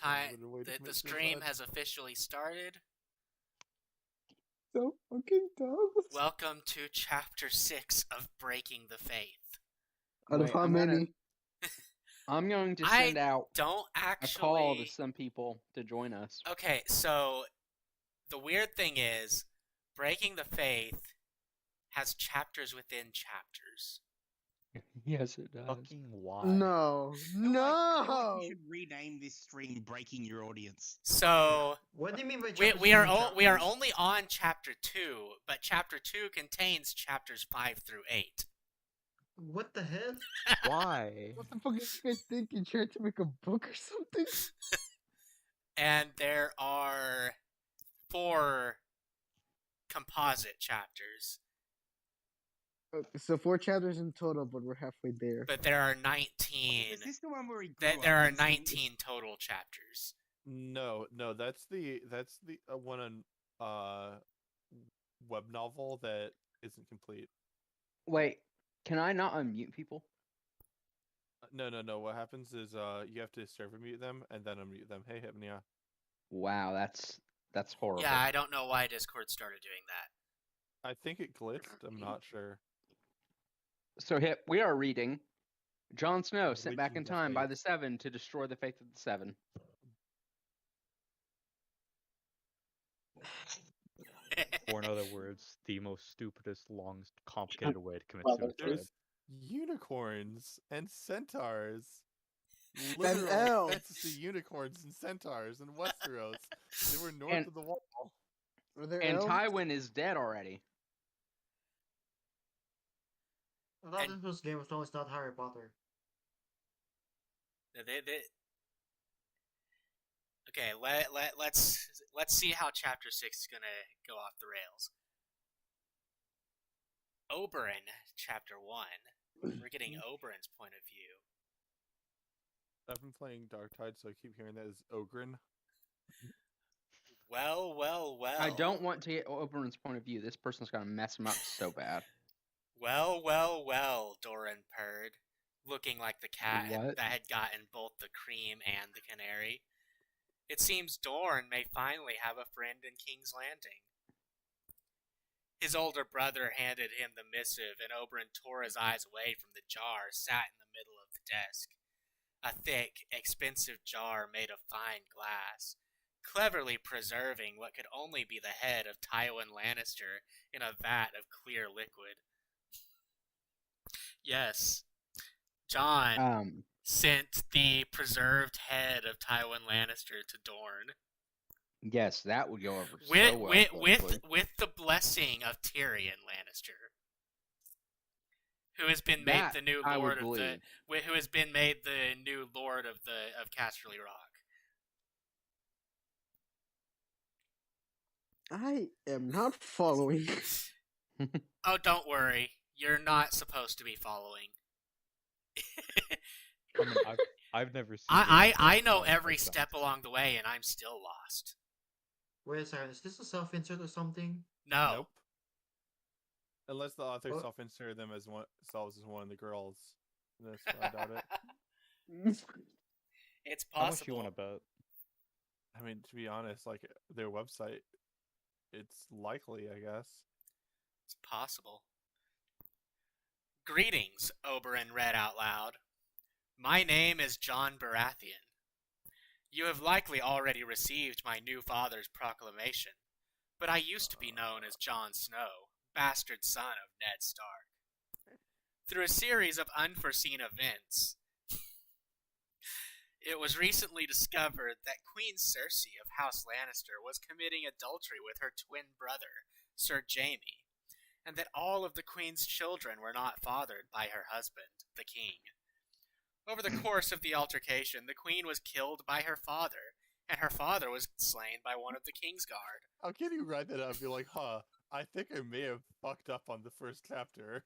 The stream has officially started. So fucking dumb. Welcome to Chapter 6 of Breaking the Faith. Out of how many? I'm going to send out a call to some people to join us. Okay, so the weird thing is, Breaking the Faith has chapters within chapters. Yes, it does. Fucking why? No. You should rename this stream "Breaking Your Audience." So what do you mean by we are only on chapter 2, but chapter 2 contains chapters 5 through 8. What the hell? Why? What the fuck is you guys thinking? Trying to make a book or something? And there are 4 composite chapters. Okay, so 4 chapters in total, but we're halfway there. But there are 19. Is this the one where there are 19 total chapters. No, that's the one on web novel that isn't complete. Wait, can I not unmute people? No. What happens is you have to server mute them and then unmute them. Hey, Hypnia. Wow, that's horrible. Yeah, I don't know why Discord started doing that. I think it glitched. I'm not sure. So, we are reading Jon Snow sent back in time by the Seven to destroy the faith of the Seven. Or in other words, the most stupidest, long, complicated way to commit suicide. There's unicorns and centaurs. Literal fantasy unicorns and centaurs in Westeros. They were north of the wall. And Tywin is dead already. I thought this was Game of Thrones, not Harry Potter. Okay, let's see how Chapter 6 is gonna go off the rails. Oberyn, Chapter 1. We're getting Oberyn's point of view. I've been playing Darktide, so I keep hearing that as Ogren. Well. I don't want to get Oberyn's point of view. This person's gonna mess him up so bad. Well, Doran purred, looking like the cat What? that had gotten both the cream and the canary. It seems Dorne may finally have a friend in King's Landing. His older brother handed him the missive, and Oberyn tore his eyes away from the jar sat in the middle of the desk. A thick, expensive jar made of fine glass, cleverly preserving what could only be the head of Tywin Lannister in a vat of clear liquid. Yes, Jon sent the preserved head of Tywin Lannister to Dorne. Yes, that would go over with the blessing of Tyrion Lannister, who has been made the new lord of of Casterly Rock. I am not following. Oh, don't worry. You're not supposed to be following. I mean, I've never seen. I know every step along the way, and I'm still lost. Wait a second, is this a self-insert or something? No. Nope. Unless the author self-inserted themselves as one of the girls. I doubt it. It's possible. How much you want to bet? I mean, to be honest, like their website, it's likely, I guess. It's possible. Greetings, Oberyn read out loud. My name is Jon Baratheon. You have likely already received my new father's proclamation, but I used to be known as Jon Snow, bastard son of Ned Stark. Through a series of unforeseen events, it was recently discovered that Queen Cersei of House Lannister was committing adultery with her twin brother, Sir Jaime, and that all of the Queen's children were not fathered by her husband, the King. Over the course of the altercation, the Queen was killed by her father, and her father was slain by one of the King's Guard. How can you write that up and be like, I think I may have fucked up on the first chapter.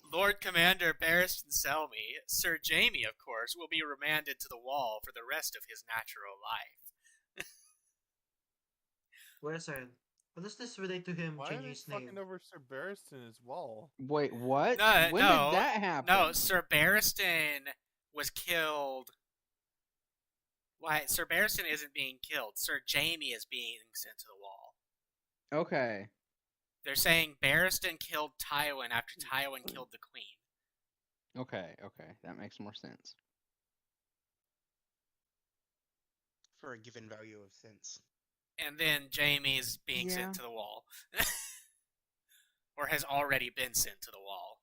Lord Commander Barristan Selmy, Sir Jaime, of course, will be remanded to the Wall for the rest of his natural life. Wait a second. What does this relate to him changing his name? Why are they fucking over Sir Barristan as well? Wait, what? When did that happen? No, Sir Barristan was killed Why, Sir Barristan isn't being killed. Sir Jaime is being sent to the wall. Okay. They're saying Barristan killed Tywin after Tywin killed the queen. Okay. That makes more sense. For a given value of sense. And then Jaime's being Yeah. sent to the wall. Or has already been sent to the wall.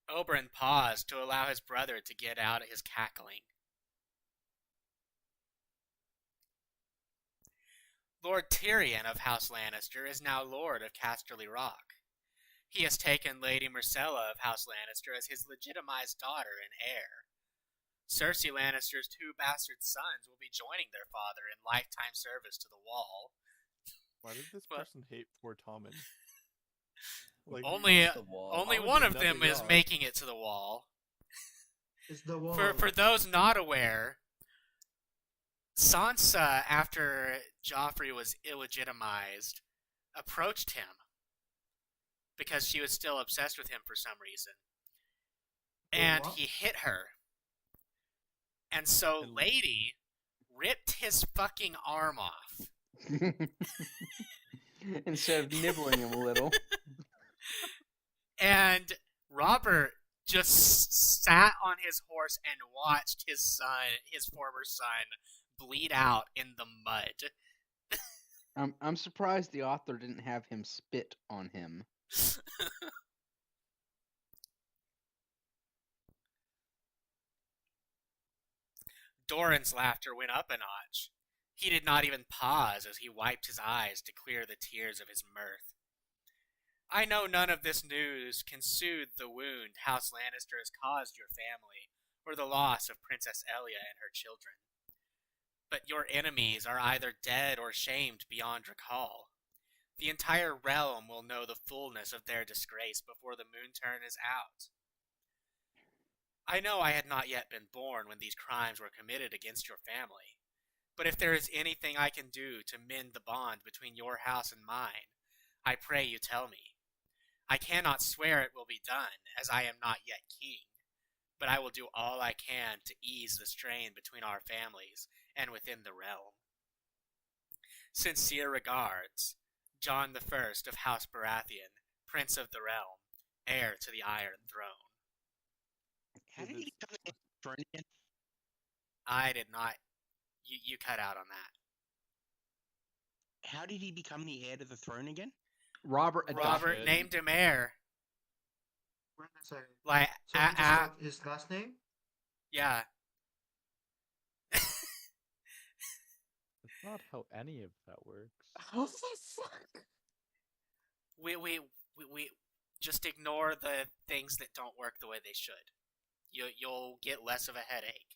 Oberyn paused to allow his brother to get out his cackling. Lord Tyrion of House Lannister is now Lord of Casterly Rock. He has taken Lady Myrcella of House Lannister as his legitimized daughter and heir. Cersei Lannister's 2 bastard sons will be joining their father in lifetime service to the wall. Why did this person hate poor Tommen? Like, Only Tommen one did of them nothing is wrong. making it to the wall. It's the wall. For those not aware, Sansa, after Joffrey was illegitimized, approached him because she was still obsessed with him for some reason. And what? he hit her. And so Lady ripped his fucking arm off. Instead of nibbling him a little. And Robert just sat on his horse and watched his former son, bleed out in the mud. I'm surprised the author didn't have him spit on him. Doran's laughter went up a notch. He did not even pause as he wiped his eyes to clear the tears of his mirth. I know none of this news can soothe the wound House Lannister has caused your family, or the loss of Princess Elia and her children. But your enemies are either dead or shamed beyond recall. The entire realm will know the fullness of their disgrace before the moon turn is out. I know I had not yet been born when these crimes were committed against your family, but if there is anything I can do to mend the bond between your house and mine, I pray you tell me. I cannot swear it will be done, as I am not yet king, but I will do all I can to ease the strain between our families and within the realm. Sincere regards, John the First of House Baratheon, Prince of the Realm, heir to the Iron Throne. How did he become the throne again? I did not. You cut out on that. How did he become the heir to the throne again? Robert Robert named him heir. Wait a second. Like, So he just got his last name? yeah. That's not how any of that works. How the fuck? We just ignore the things that don't work the way they should. You'll get less of a headache.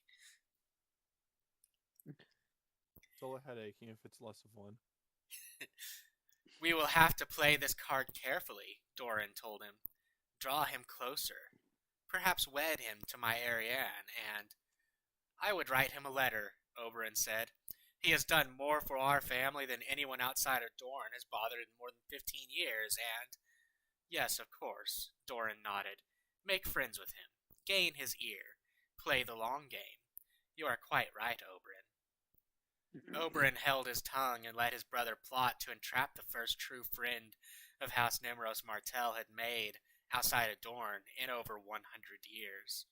It's all a headache if it's less of one. We will have to play this card carefully, Doran told him. Draw him closer. Perhaps wed him to my Arianne, and... I would write him a letter, Oberyn said. He has done more for our family than anyone outside of Dorne has bothered in more than 15 years, and... Yes, of course, Doran nodded. Make friends with him. Gain his ear. Play the long game. You are quite right, Oberyn. Oberyn held his tongue and let his brother plot to entrap the first true friend of House Nemros Martell had made outside of Dorne in over 100 years.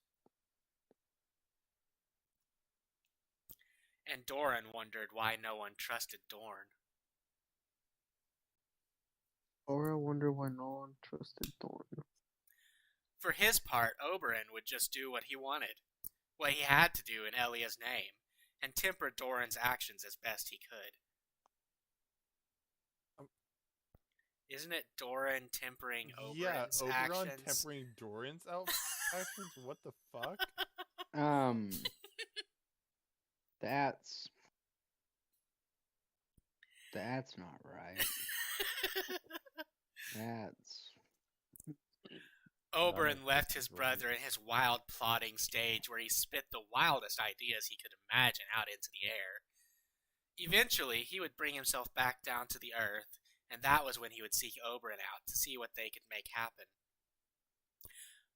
And Doran wondered why no one trusted Dorne. Or I wonder why no one trusted Thorn. For his part, Oberyn would just do what he wanted, what he had to do in Elia's name, and temper Doran's actions as best he could. Isn't it Doran tempering Oberyn's Oberon actions? tempering Doran's actions? What the fuck? That's not right. Oberyn left his brother in his wild plotting stage where he spit the wildest ideas he could imagine out into the air. Eventually, he would bring himself back down to the earth, and that was when he would seek Oberyn out to see what they could make happen.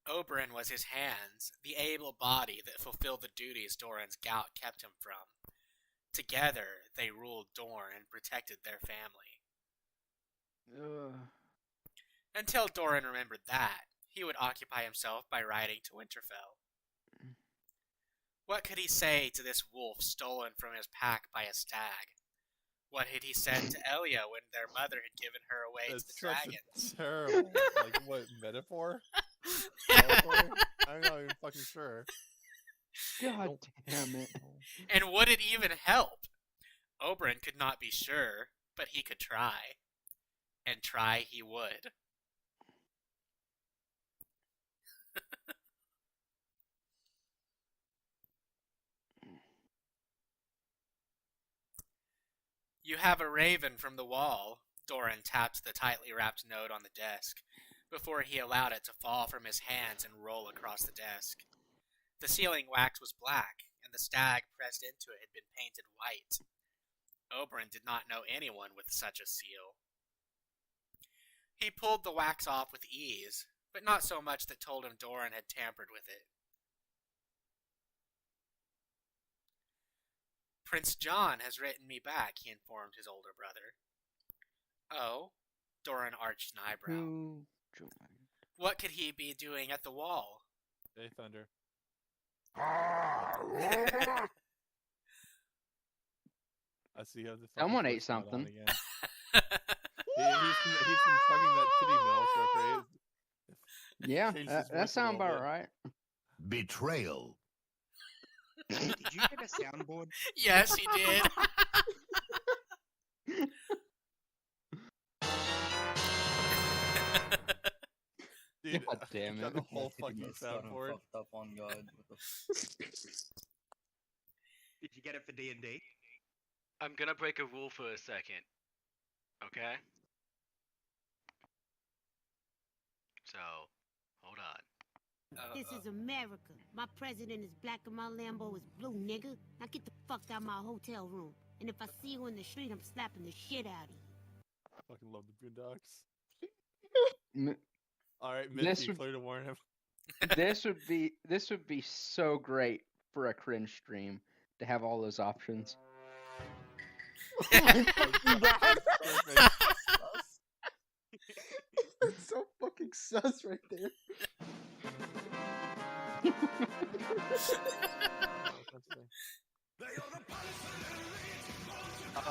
Oberyn was his hands, the able body that fulfilled the duties Doran's gout kept him from. Together, they ruled Dorne and protected their family. Until Doran remembered that, he would occupy himself by riding to Winterfell. What could he say to this wolf stolen from his pack by a stag? What had he said to Elia when their mother had given her away That's to the such dragons? a terrible, like, what, metaphor? Allegory? I'm not even fucking sure. God damn it. And would it even help? Oberyn could not be sure, but he could try. And try he would. You have a raven from the wall. Doran tapped the tightly wrapped note on the desk, before he allowed it to fall from his hands and roll across the desk. The sealing wax was black, and the stag pressed into it had been painted white. Oberyn did not know anyone with such a seal. He pulled the wax off with ease, but not so much that told him Doran had tampered with it. Prince John has written me back, he informed his older brother. Oh? Doran arched an eyebrow. What could he be doing at the wall? Hey, Thunder. I see how the Someone ate first one on something. again. He's been fucking that titty mill, so okay. Yeah, Changed his that voice a sounds little about bit. right. Betrayal. Did you get a soundboard? Yes, he did. Dude, God damn got it. the whole fucking soundboard. Fucked up on God. Did you get it for D&D? I'm gonna break a rule for a second. Okay? So, hold on. This is America. My president is black and my Lambo is blue, nigga. Now get the fuck out of my hotel room. And if I see you in the street, I'm slapping the shit out of you. Fucking love the Boondocks. M- Alright, This Misty, would- clear to warn him. this would be so great for a cringe stream to have all those options. That's Perfect. so fucking sus right there.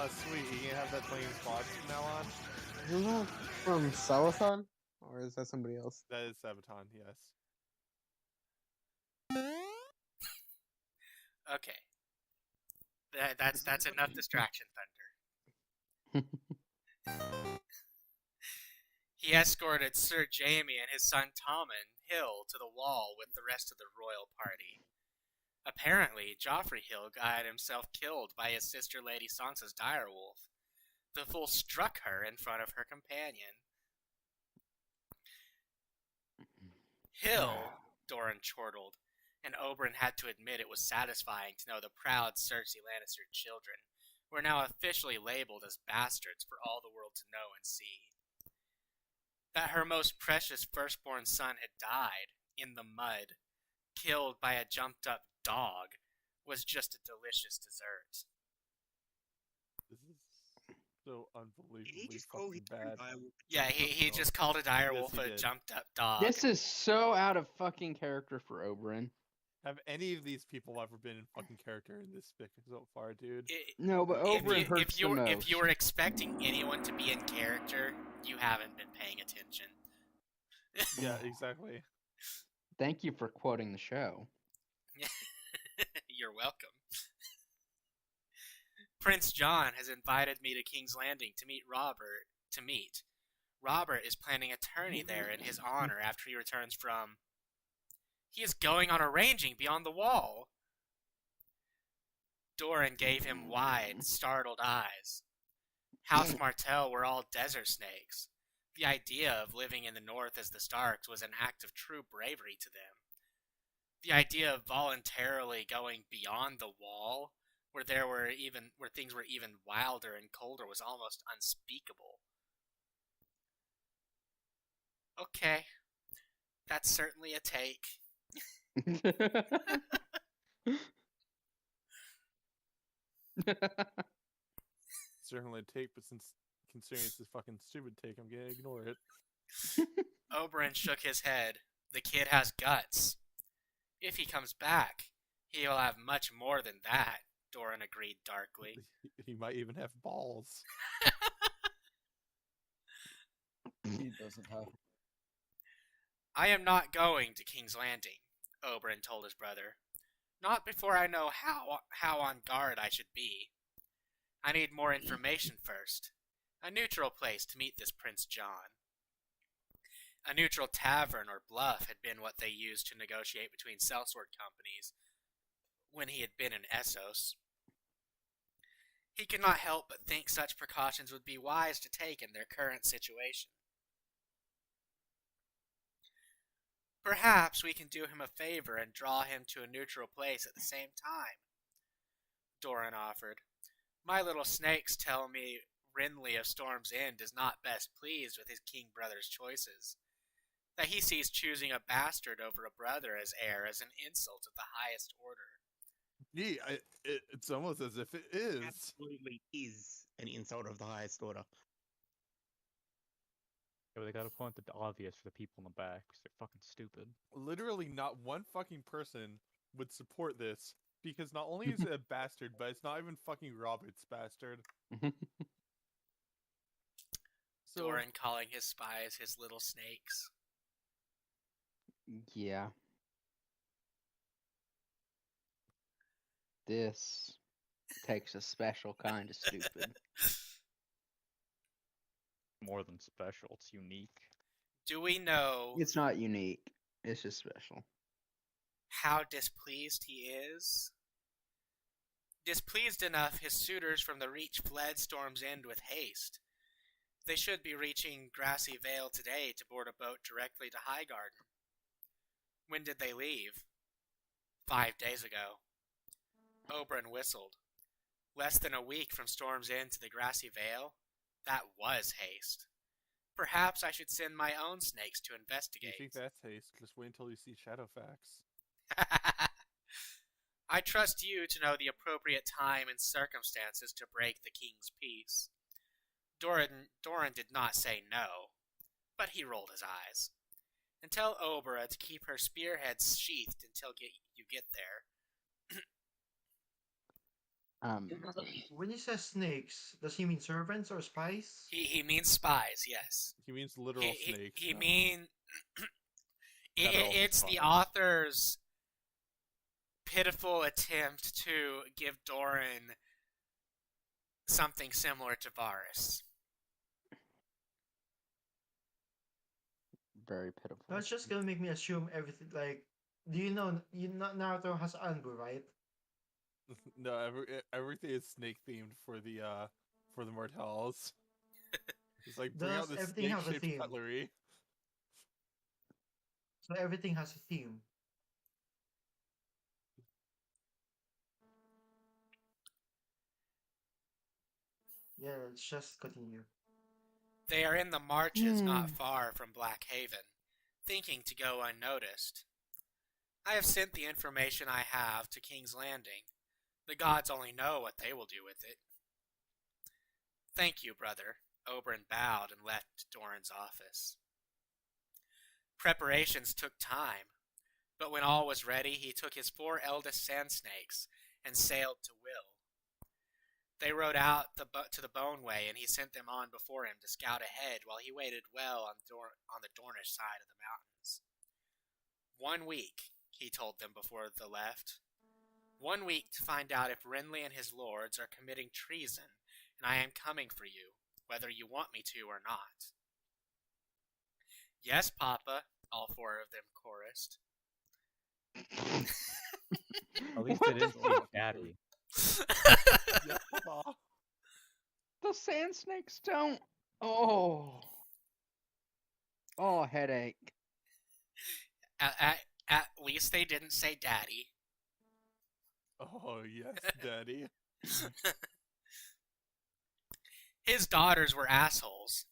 Sweet, you can have that playing spots from now on? Isn't that from Salathon? Or is that somebody else? That is Sabaton, yes. Okay. That's enough distraction, Thunder. He escorted Sir Jaime and his son Tommen Hill to the wall with the rest of the royal party. Apparently, Joffrey Hill got himself killed by his sister Lady Sansa's direwolf. The fool struck her in front of her companion. Hill, Doran chortled, and Oberyn had to admit it was satisfying to know the proud Cersei Lannister children were now officially labeled as bastards for all the world to know and see. That her most precious firstborn son had died, in the mud, killed by a jumped-up dog, was just a delicious dessert. This is so Did he unbelievably just call fucking his bad. Yeah, he just called a direwolf Yes, he a did. jumped-up dog. This is so out of fucking character for Oberyn. Have any of these people ever been in fucking character in this fic so far, dude? No, but Oberyn hurts the most. If you were expecting anyone to be in character, you haven't been paying attention. Yeah, exactly. Thank you for quoting the show. You're welcome. Prince John has invited me to King's Landing to meet Robert. Robert is planning a tourney there in his honor after he returns from... He is going on a ranging beyond the wall. Doran gave him wide, startled eyes. House Martell were all desert snakes. The idea of living in the north as the Starks was an act of true bravery to them. The idea of voluntarily going beyond the wall, where things were even wilder and colder, was almost unspeakable. Okay. That's certainly a take. Certainly a take, but since considering it's a fucking stupid take, I'm gonna ignore it. Oberyn shook his head. The kid has guts. If he comes back, he'll have much more than that, Doran agreed darkly. He might even have balls. He doesn't have. I am not going to King's Landing, Oberyn told his brother. Not before I know how on guard I should be. I need more information first. A neutral place to meet this Prince John. A neutral tavern or bluff had been what they used to negotiate between sellsword companies when he had been in Essos. He could not help but think such precautions would be wise to take in their current situation. Perhaps we can do him a favor and draw him to a neutral place at the same time, Doran offered. My little snakes tell me Renly of Storm's End is not best pleased with his king brother's choices. That he sees choosing a bastard over a brother as heir as an insult of the highest order. Yeah, it's almost as if it is. Absolutely is an insult of the highest order. Yeah, but they gotta point the obvious for the people in the back, because they're fucking stupid. Literally not one fucking person would support this, because not only is it a bastard, but it's not even fucking Robert's bastard. So, Doran calling his spies his little snakes. Yeah. This takes a special kind of stupid. more than special, it's unique. Do we know It's not unique. It's just special. how displeased he is? Displeased enough, his suitors from the Reach fled Storm's End with haste. They should be reaching Grassy Vale today to board a boat directly to Highgarden. When did they leave? 5 days ago. Oberyn whistled. Less than a week from Storm's End to the Grassy Vale? That was haste. Perhaps I should send my own snakes to You investigate. think that's haste? Just wait until you see Shadowfax. I trust you to know the appropriate time and circumstances to break the king's peace. Doran did not say no, but he rolled his eyes. And tell Obera to keep her spearheads sheathed until you get there. When he says snakes, does he mean servants or spies? He means spies, yes. He means literal snakes. He no. mean Federal it's the spies. author's pitiful attempt to give Doran something similar to Varys. Very pitiful. That's just gonna make me assume everything. Like, do you know Naruto has Anbu, right? No, everything is snake themed for the Mortals. It's like bring out Does this everything have a snake-shaped theme? cutlery. So everything has a theme. Yeah, let's just continue. They are in the marches not far from Black Haven, thinking to go unnoticed. I have sent the information I have to King's Landing. The gods only know what they will do with it. Thank you, brother. Oberyn bowed and left Doran's office. Preparations took time, but when all was ready, he took his 4 eldest sand snakes and sailed to Will. They rode out to the Boneway, and he sent them on before him to scout ahead while he waited well on the Dornish side of the mountains. 1 week, he told them before they left. 1 week to find out if Renly and his lords are committing treason, and I am coming for you, whether you want me to or not. Yes, Papa, all 4 of them chorused. At least What they didn't the say fuck? daddy. Yeah, Papa. The sand snakes don't. Oh. Oh, headache. At least they didn't say daddy. Oh yes, daddy. His daughters were assholes.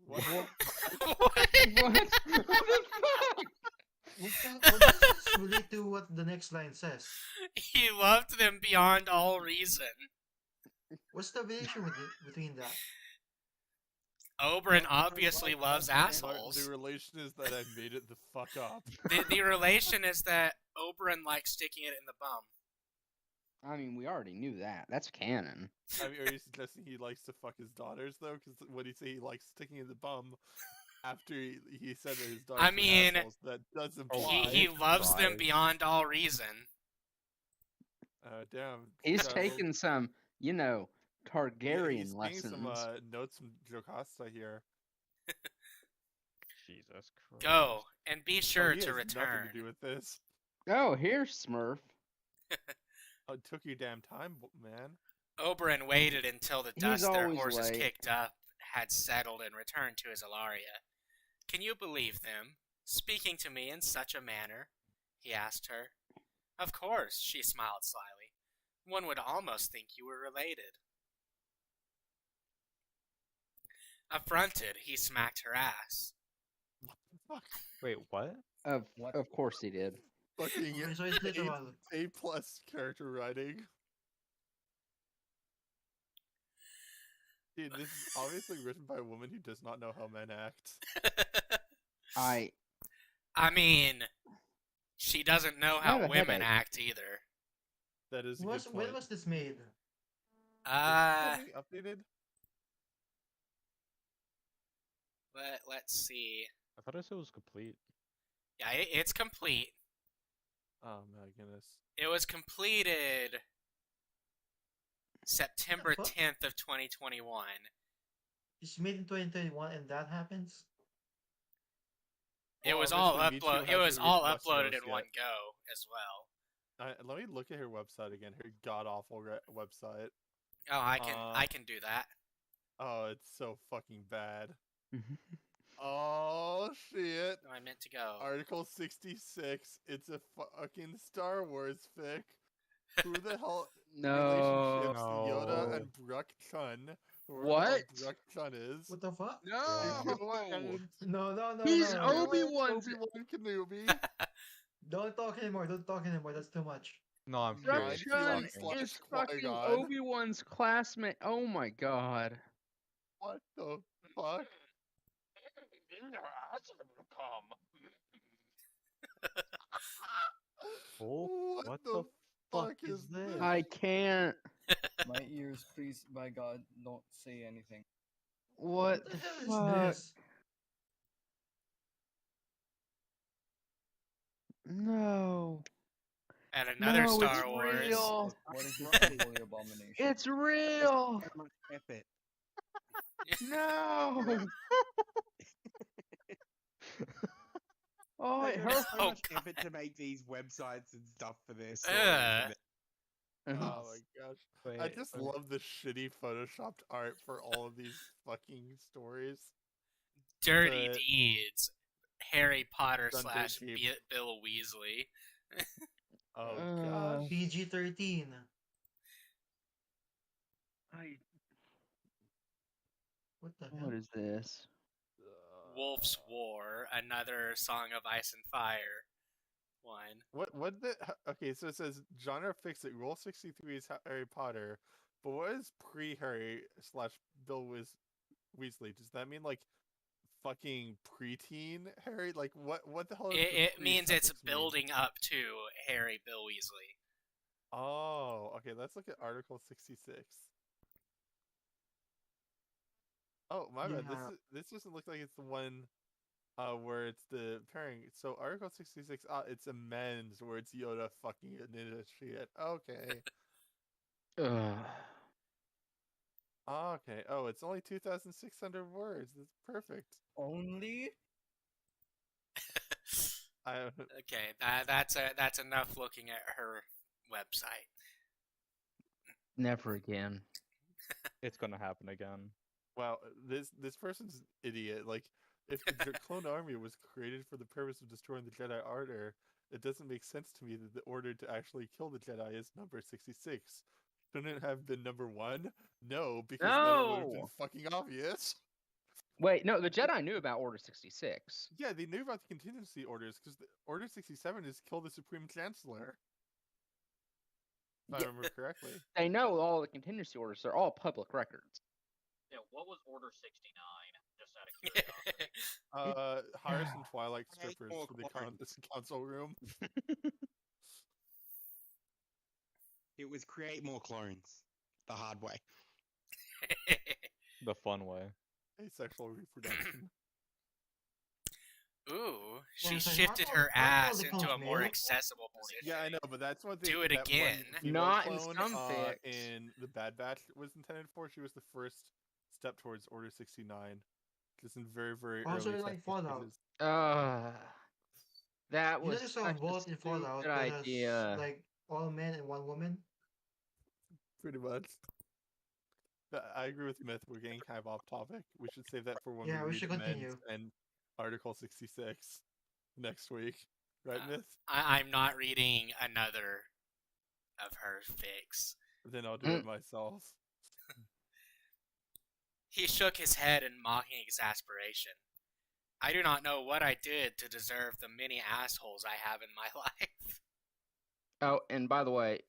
What? What? What the fuck? What does this relate to what the next line says? He loved them beyond all reason. What's the relation between that? Oberyn obviously loves The assholes. relation is that I made it the fuck up. The relation is that Oberyn likes sticking it in the bum. I mean, we already knew that. That's canon. I mean, are you suggesting he likes to fuck his daughters though? Because what he say he likes sticking in the bum after he said that his daughters I mean, were assholes, that does imply. He loves them beyond all reason. Damn. He's taking some, you know, Targaryen he's lessons. Some notes from Jocasta here. Jesus Christ. Go and be sure he to has return. Nothing to do with this. Oh, here's Smurf. It took you damn time, man. Oberyn waited until the He's dust their always horses late. kicked up had settled and returned to his Ilaria. Can you believe them? Speaking to me in such a manner? He asked her. Of course, she smiled slyly. One would almost think you were related. Affronted, he smacked her ass. What the fuck? Wait, what? Of course he did. Fucking Okay, so it's literal. A+ character writing. Dude, this is obviously written by a woman who does not know how men act. I mean, she doesn't know how women act either. That is a good point. When was this made? Updated? Let's see. I thought I said it was complete. Yeah, it's complete. Oh my goodness. It was completed September 10th of 2021. It's made in 2021 and that happens? It was all uploaded. It was all uploaded in one go as well. Let me look at her website again. Her god awful website. Oh, I can do that. Oh, it's so fucking bad. Oh shit! I meant to go. Article 66. It's a fucking Star Wars fic. Who the hell? Relationships Yoda and Bruck Chun. What? Bruck Chun is. What the fuck? No. No. He's no. Obi-Wan's. Obi-Wan Kenobi. Don't talk anymore. That's too much. No, I'm Bruck serious. Chun Slash is fucking Qui-Gon. Obi-Wan's classmate. Oh my god. What the fuck? Oh, what the fuck is this? I can't. My ears, please, by God, don't say anything. What What the the hell fuck? is this? No. And another No, Star it's Wars. real. What is this holy abomination? It's real. So much effort. No. Oh, They it go hurts. so much effort to make these websites and stuff for this. Ugh. Oh my gosh. Wait, I just love the shitty photoshopped art for all of these fucking stories. Dirty But- Deeds. Harry Potter Done slash dirt cheap. Bill Weasley. Oh Uh, gosh. PG-13. What the hell? What is this? Wolf's War. Another Song of Ice and Fire one. What the okay, so it says genre fix it. Rule 63 is Harry Potter, but what is pre-Harry slash Bill Weasley? Does that mean like fucking preteen Harry? Like what the hell is It means it's pre-suffix mean? building up to Harry Bill Weasley. Oh, okay, let's look at Article 66. Oh, my bad. Yeah. This doesn't look like it's the one where it's the pairing. So Article 66, it's amends where it's Yoda fucking initiate. Okay. Ugh. Okay. Oh, it's only 2,600 words. That's perfect. Only? Okay, that's enough looking at her website. Never again. It's gonna happen again. Wow, this person's an idiot. Like, if the clone army was created for the purpose of destroying the Jedi Order, it doesn't make sense to me that the order to actually kill the Jedi is number 66. Shouldn't it have been number 1? No, because then it would have been No! fucking obvious. Wait, no, the Jedi knew about Order 66. Yeah, they knew about the contingency orders because Order 67 is kill the Supreme Chancellor. If I remember correctly. They know all the contingency orders. They're all public records. Yeah, what was Order 69? Just out of curiosity. Hire some Twilight strippers for the council room. It was create more clones. The hard way. The fun way. Asexual reproduction. Ooh, Yeah, she it's like, shifted aren't her all- aren't all ass the into a clones more male? accessible position. Yeah, I know, but that's what they Do it that one again. female Not in clone, some fics. in the Bad Batch was intended for. She was the first step towards Order 69. Just in very, very Also, early like testing Fallout. stages. That You know was there's such a a vote in Fallout stupid that has idea. like all men and one woman. Pretty much. But I agree with Myth. We're getting kind of off topic. We should save that for when Yeah, we we read should Men's continue. and Article 66 next week. Right, Myth? I'm not reading another of her fics. Then I'll do it myself. He shook his head in mocking exasperation. I do not know what I did to deserve the many assholes I have in my life. Oh, and by the way,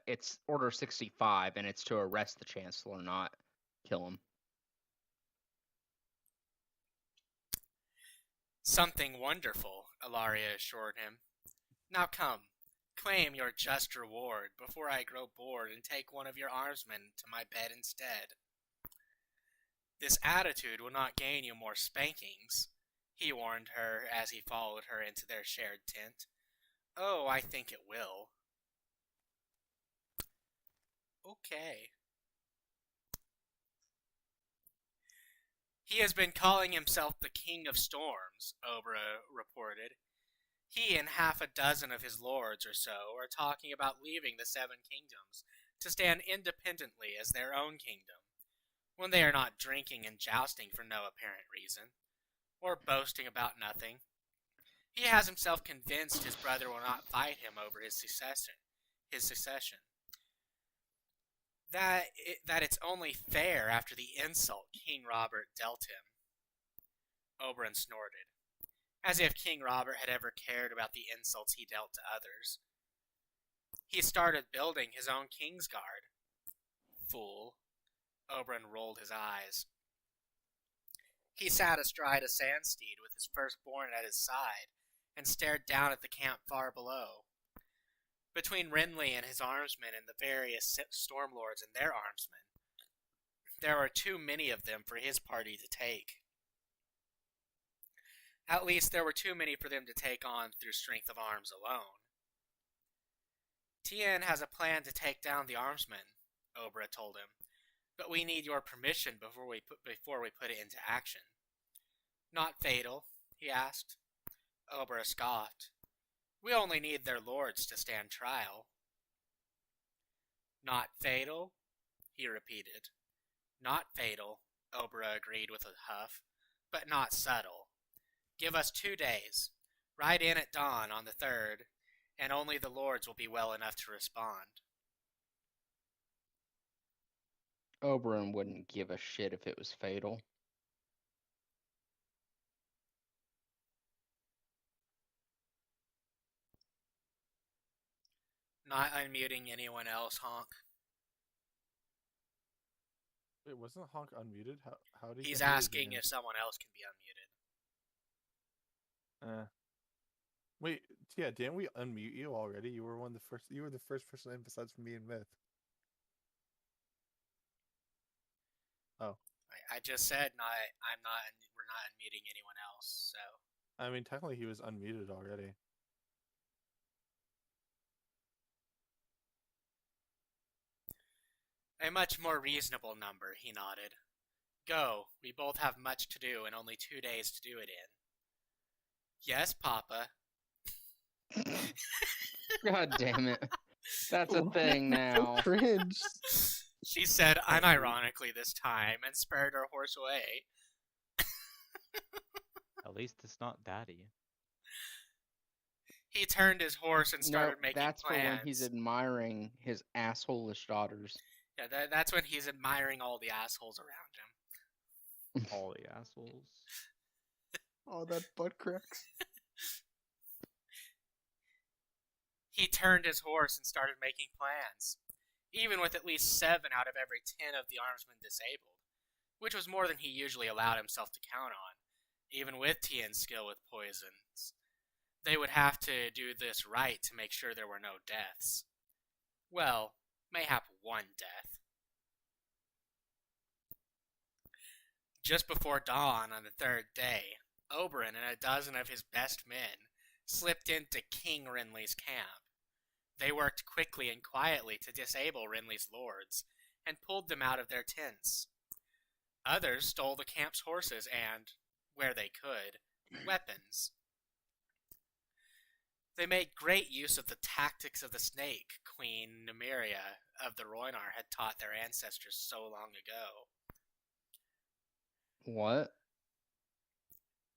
it's Order 65, and it's to arrest the Chancellor, not kill him. Something wonderful, Ilaria assured him. Now come, claim your just reward before I grow bored and take one of your armsmen to my bed instead. This attitude will not gain you more spankings, he warned her as he followed her into their shared tent. Oh, I think it will. Okay. He has been calling himself the King of Storms, Obra reported. He and half a dozen of his lords or so are talking about leaving the Seven Kingdoms to stand independently as their own kingdom, when they are not drinking and jousting for no apparent reason, or boasting about nothing. He has himself convinced his brother will not fight him over his succession. That it's only fair after the insult King Robert dealt him. Oberyn snorted, as if King Robert had ever cared about the insults he dealt to others. He started building his own Kingsguard. Fool. Oberyn rolled his eyes. He sat astride a sandsteed with his firstborn at his side and stared down at the camp far below. Between Renly and his armsmen and the various Stormlords and their armsmen, there were too many of them for his party to take. At least there were too many for them to take on through strength of arms alone. Tien has a plan to take down the armsmen, Obra told him, but we need your permission before we put it into action. Not fatal, he asked. Obra scoffed. We only need their lords to stand trial. Not fatal, he repeated. Not fatal, Obra agreed with a huff, but not subtle. Give us 2 days. Ride in at dawn on the 3rd, and only the lords will be well enough to respond. Oberyn wouldn't give a shit if it was fatal. Not unmuting anyone else, Honk. Wait, wasn't Honk unmuted? How did he? He's get muted asking again? if someone else can be unmuted. Wait, yeah, didn't we unmute you already? You were You were the first person in besides me and Myth. Oh. I just said we're not unmuting anyone else, so. I mean, technically he was unmuted already. A much more reasonable number, he nodded. Go, we both have much to do and only 2 days to do it in. Yes, Papa. God damn it. That's a thing now. Cringe. She said unironically this time and spurred her horse away. At least it's not Daddy. He turned his horse and started No, making that's plans. for when he's admiring his asshole-ish daughters. Yeah, that's when he's admiring all the assholes around him. All the assholes. Oh, that butt cracks. He turned his horse and started making plans, even with at least 7 out of every 10 of the armsmen disabled, which was more than he usually allowed himself to count on, even with Tien's skill with poisons. They would have to do this right to make sure there were no deaths. Well, mayhap one death. Just before dawn on the 3rd day, Oberyn and a dozen of his best men slipped into King Renly's camp. They worked quickly and quietly to disable Renly's lords, and pulled them out of their tents. Others stole the camp's horses and, where they could, weapons. They made great use of the tactics of the snake Queen Nymeria of the Rhoynar had taught their ancestors so long ago. What?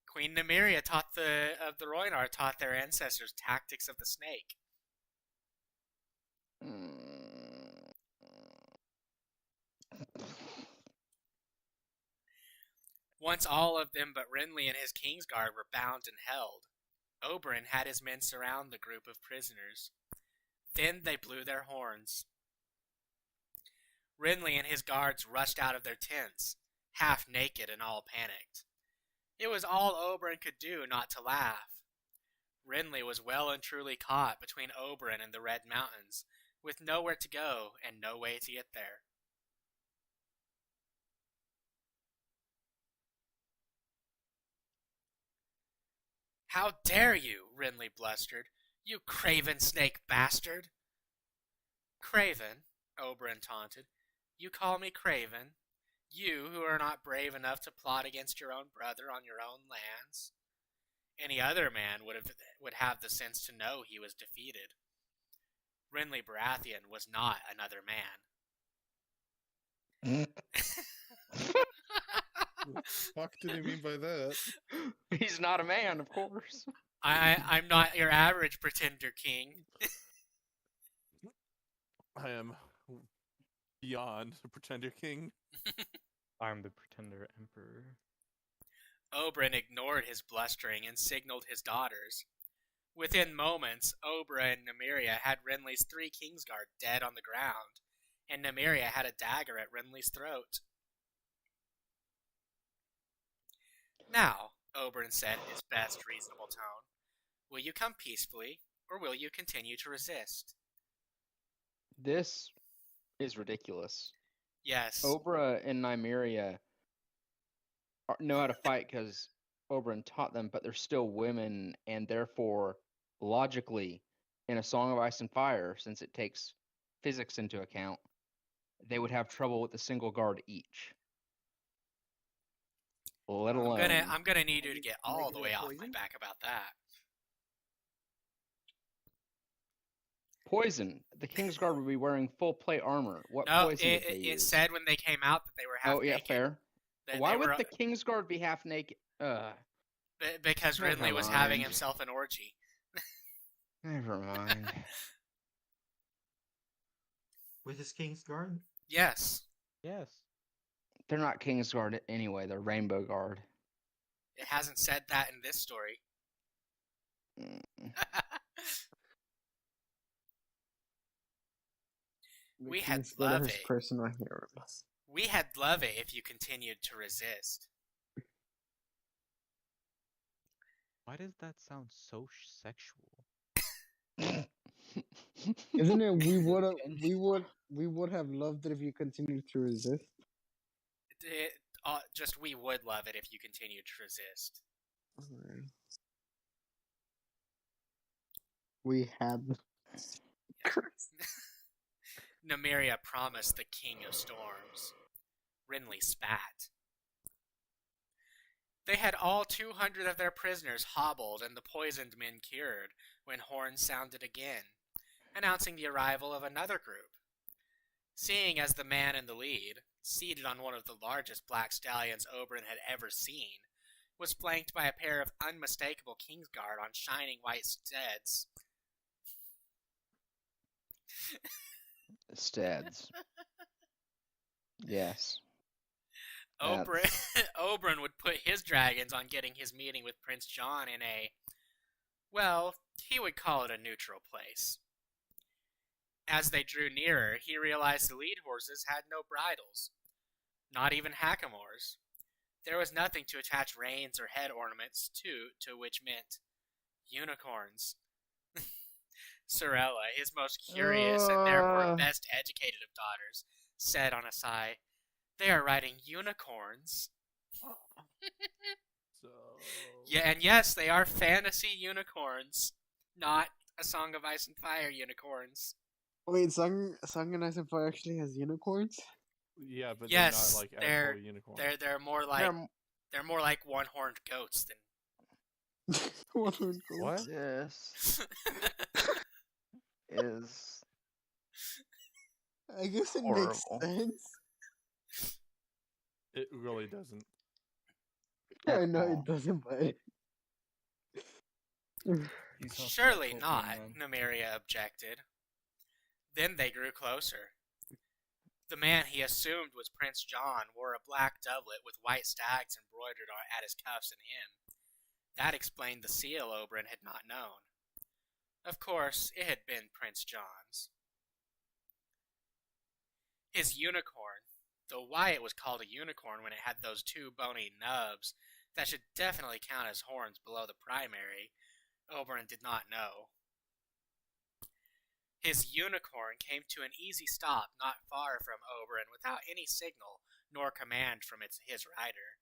Queen Nymeria of the Rhoynar taught their ancestors tactics of the snake. Once all of them but Renly and his Kingsguard were bound and held, Oberyn had his men surround the group of prisoners. Then they blew their horns. Renly and his guards rushed out of their tents, half naked and all panicked. It was all Oberyn could do not to laugh. Renly was well and truly caught between Oberyn and the Red Mountains, with nowhere to go and no way to get there. "How dare you?" Renly blustered. "You craven snake bastard!" "Craven?" Oberyn taunted. "You call me craven? You who are not brave enough to plot against your own brother on your own lands?" Any other man would have the sense to know he was defeated. Renly Baratheon was not another man. What the fuck do they mean by that? He's not a man, of course. I'm not your average pretender king. I am beyond a pretender king. I'm the pretender emperor. Oberyn ignored his blustering and signaled his daughters. Within moments, Oberyn and Nymeria had Renly's 3 Kingsguard dead on the ground, and Nymeria had a dagger at Renly's throat. "Now," Oberyn said in his best reasonable tone, "will you come peacefully, or will you continue to resist?" This is ridiculous. Yes. Oberyn and Nymeria know how to fight because Oberyn taught them, but they're still women, and therefore, logically, in A Song of Ice and Fire, since it takes physics into account, they would have trouble with a single guard each. Let alone... I'm gonna need you to get all the way off my back about that. Poison. The Kingsguard would be wearing full plate armor. What No, poison did they it use? said when they came out that they were half Oh, yeah, naked. fair. They Why would were, the Kingsguard be half naked? because Never Renly was having mind. himself an orgy. Never mind. With his Kingsguard? Yes. Yes. They're not Kingsguard anyway. They're Rainbow Guard. It hasn't said that in this story. We had love his it. personal heroes. We had love it if you continued to resist. Why does that sound so sexual? Isn't it? We would have loved it if you continued to resist. Just we would love it if you continued to resist. Alright. We had. Nymeria promised the King of Storms. Renly spat. They had all 200 of their prisoners hobbled and the poisoned men cured when horns sounded again, announcing the arrival of another group. Seeing as the man in the lead, seated on one of the largest black stallions Oberyn had ever seen, was flanked by a pair of unmistakable Kingsguard on shining white steeds. Steads. Yes. Oberyn would put his dragons on getting his meeting with Prince John in a, well, he would call it a neutral place. As they drew nearer, he realized the lead horses had no bridles, not even hackamores. There was nothing to attach reins or head ornaments to which meant unicorns. Sorella, his most curious and therefore best educated of daughters, said on a sigh, "They are riding unicorns." So Yeah, and yes, they are fantasy unicorns, not A Song of Ice and Fire unicorns. Wait, Song and Ice and Fire actually has unicorns? yeah, but Yes, they're not like they're actual unicorns. they're more like one-horned goats than One-horned goat. What? This is I guess it horrible. makes sense. It really doesn't. I know it doesn't, but Surely not, Nymeria objected. Then they grew closer. The man he assumed was Prince John wore a black doublet with white stags embroidered at his cuffs and hem. That explained the seal Oberyn had not known. Of course, it had been Prince John's. His unicorn, though why it was called a unicorn when it had those two bony nubs that should definitely count as horns below the primary, Oberyn did not know. His unicorn came to an easy stop not far from Oberyn without any signal nor command from his rider.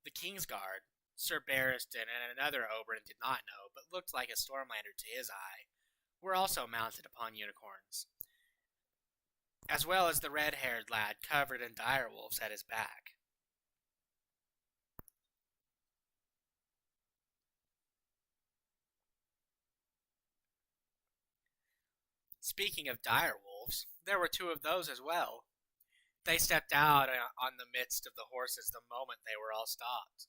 The Kingsguard, Sir Barristan and another Oberyn did not know, but looked like a Stormlander to his eye, were also mounted upon unicorns, as well as the red-haired lad covered in direwolves at his back. Speaking of direwolves, there were two of those as well. They stepped out on the midst of the horses the moment they were all stopped.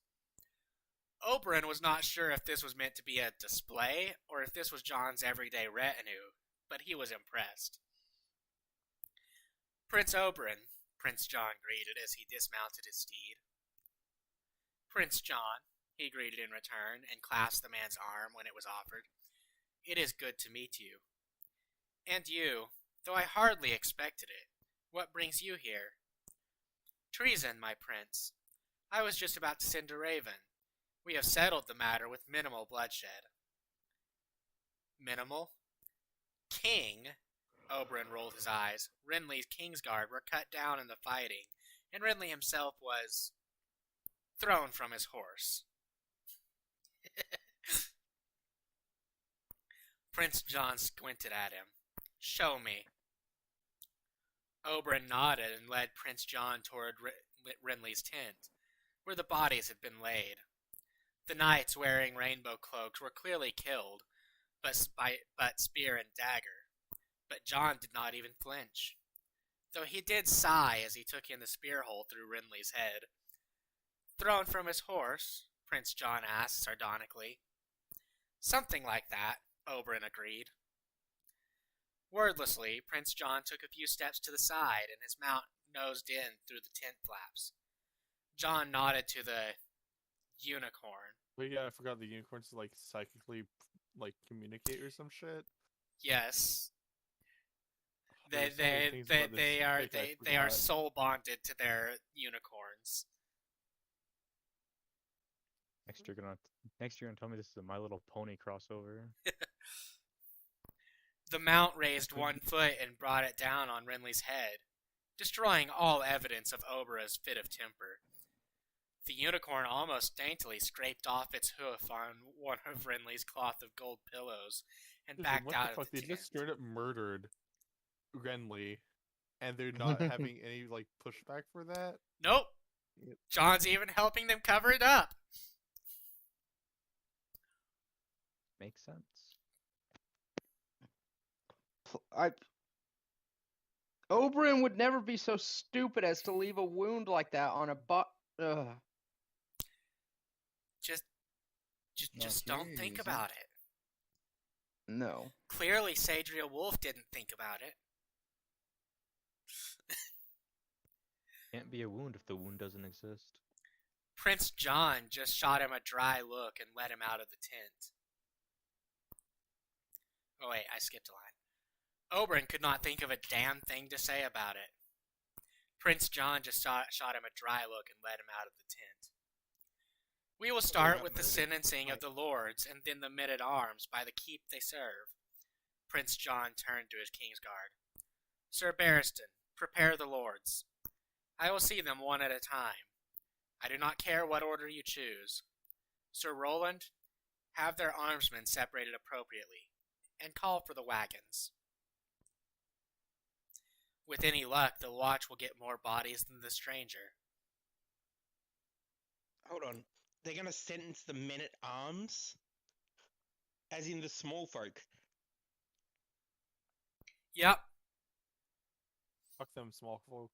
Oberyn was not sure if this was meant to be a display or if this was John's everyday retinue, but he was impressed. "Prince Oberyn," Prince John greeted as he dismounted his steed. "Prince John," he greeted in return and clasped the man's arm when it was offered. "It is good to meet you. And you, though I hardly expected it. What brings you here?" "Treason, my prince. I was just about to send a raven. We have settled the matter with minimal bloodshed." "Minimal? King?" Oberyn rolled his eyes. Renly's Kingsguard were cut down in the fighting, and Renly himself was thrown from his horse. Prince John squinted at him. "Show me." Oberyn nodded and led Prince John toward Renly's tent, where the bodies had been laid. The knights wearing rainbow cloaks were clearly killed, but spear and dagger. But John did not even flinch, though he did sigh as he took in the spear hole through Renly's head. "Thrown from his horse?" Prince John asked sardonically. "Something like that," Oberyn agreed. Wordlessly, Prince John took a few steps to the side, and his mount nosed in through the tent flaps. John nodded to the unicorn. But yeah, I forgot the unicorns to psychically communicate or some shit. Yes. There's so many things about this They are fic I they are forgot. soul bonded to their unicorns. Next you're gonna tell me this is a My Little Pony crossover. The mount raised one foot and brought it down on Renly's head, destroying all evidence of Oberyn's fit of temper. The unicorn almost daintily scraped off its hoof on one of Renly's cloth of gold pillows and Listen, backed what out the fuck? of the They tent. just straight up murdered Renly, and they're not having any pushback for that. Nope. Yep. John's even helping them cover it up. Makes sense. Oberyn would never be so stupid as to leave a wound like that on a Ugh. Just don't think about it. No. Clearly, Sadria Wolf didn't think about it. Can't be a wound if the wound doesn't exist. Prince John just shot him a dry look and led him out of the tent. Oh wait, I skipped a line. Oberyn could not think of a damn thing to say about it. Prince John just shot him a dry look and led him out of the tent. We will start with the sentencing of the lords and then the men-at-arms by the keep they serve. Prince John turned to his Kingsguard. Sir Barristan, prepare the lords. I will see them one at a time. I do not care what order you choose. Sir Roland, have their armsmen separated appropriately, and call for the wagons. With any luck, the watch will get more bodies than the stranger. Hold on. They're going to sentence the men-at-arms? As in the small folk? Yep. Fuck them small folk.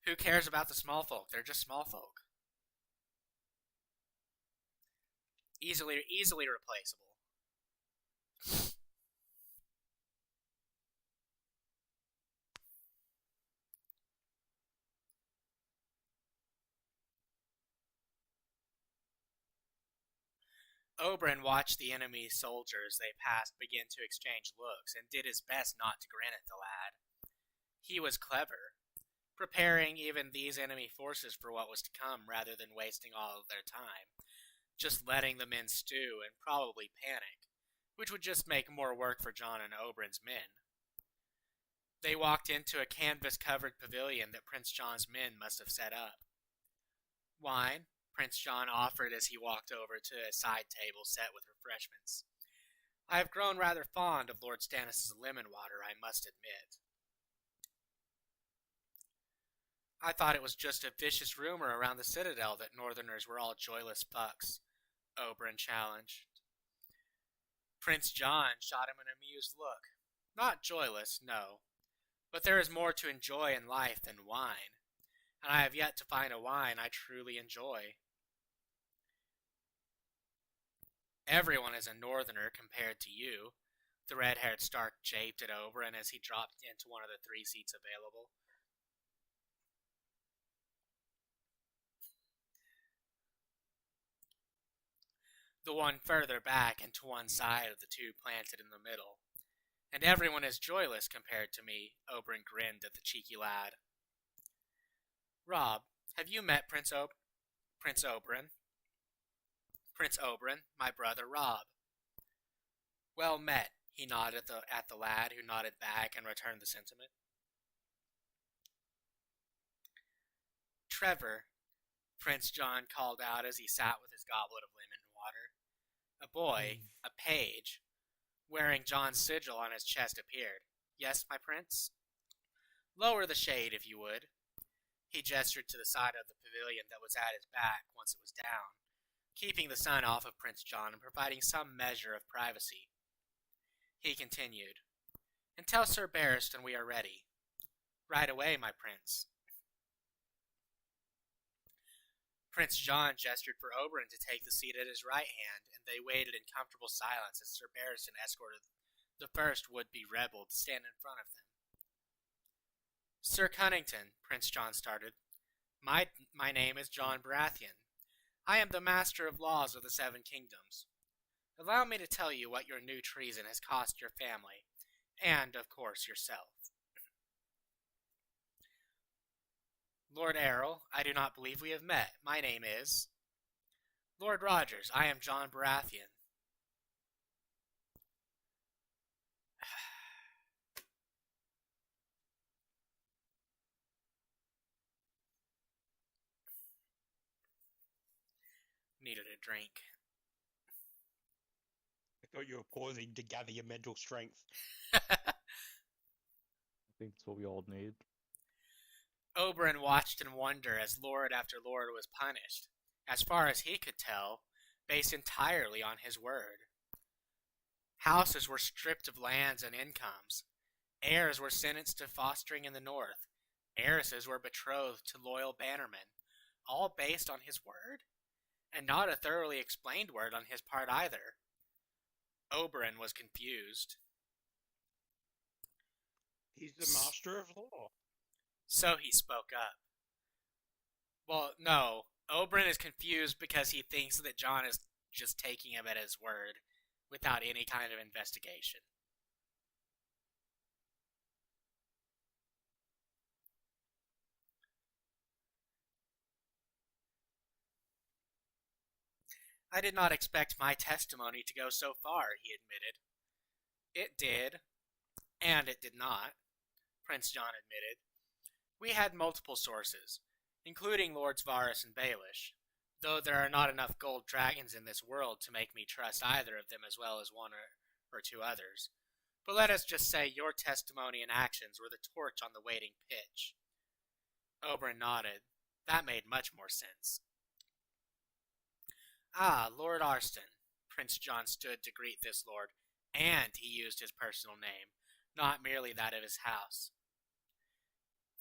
Who cares about the small folk? They're just small folk. Easily replaceable. Oberyn watched the enemy soldiers they passed begin to exchange looks, and did his best not to grin at the lad. He was clever, preparing even these enemy forces for what was to come rather than wasting all of their time, just letting the men stew and probably panic, which would just make more work for Jon and Oberyn's men. They walked into a canvas-covered pavilion that Prince Jon's men must have set up. Wine, Prince Jon offered as he walked over to a side table set with refreshments. I have grown rather fond of Lord Stannis' lemon water, I must admit. I thought it was just a vicious rumor around the Citadel that Northerners were all joyless fucks, Oberyn challenged. Prince Jon shot him an amused look. Not joyless, no, but there is more to enjoy in life than wine, and I have yet to find a wine I truly enjoy. Everyone is a Northerner compared to you, the red-haired Stark japed at Oberyn as he dropped into one of the 3 seats available. The one further back and to one side of the 2 planted in the middle. And everyone is joyless compared to me, Oberyn grinned at the cheeky lad. Robb, have you met Prince Oberyn? Prince Oberyn, my brother Robb. Well met, he nodded at the lad, who nodded back and returned the sentiment. Trevor, Prince Jon called out as he sat with his goblet of lemon water. A boy, a page, wearing Jon's sigil on his chest appeared. Yes, my prince? Lower the shade, if you would. He gestured to the side of the pavilion that was at his back once it was down, keeping the sun off of Prince Jon and providing some measure of privacy. He continued, And tell Sir Barristan we are ready. Right away, my prince. Prince Jon gestured for Oberyn to take the seat at his right hand, and they waited in comfortable silence as Sir Barristan escorted the first would-be rebel to stand in front of them. Sir Cunnington, Prince Jon started, my name is Jon Baratheon. I am the Master of Laws of the 7 Kingdoms. Allow me to tell you what your new treason has cost your family, and, of course, yourself. Lord Errol, I do not believe we have met. My name is... Lord Rogers, I am Jon Baratheon. Needed a drink. I thought you were pausing to gather your mental strength. I think that's what we all need. Oberyn watched in wonder as lord after lord was punished, as far as he could tell, based entirely on his word. Houses were stripped of lands and incomes. Heirs were sentenced to fostering in the north. Heiresses were betrothed to loyal bannermen, all based on his word? And not a thoroughly explained word on his part either. Oberyn was confused. He's the master of law. So he spoke up. Well, no. Oberyn is confused because he thinks that John is just taking him at his word without any kind of investigation. I did not expect my testimony to go so far, he admitted. It did, and it did not, Prince John admitted. We had multiple sources, including Lords Varys and Baelish, though there are not enough gold dragons in this world to make me trust either of them as well as one or two others. But let us just say your testimony and actions were the torch on the waiting pitch. Oberyn nodded. That made much more sense. Ah, Lord Arston. Prince John stood to greet this lord, and he used his personal name, not merely that of his house.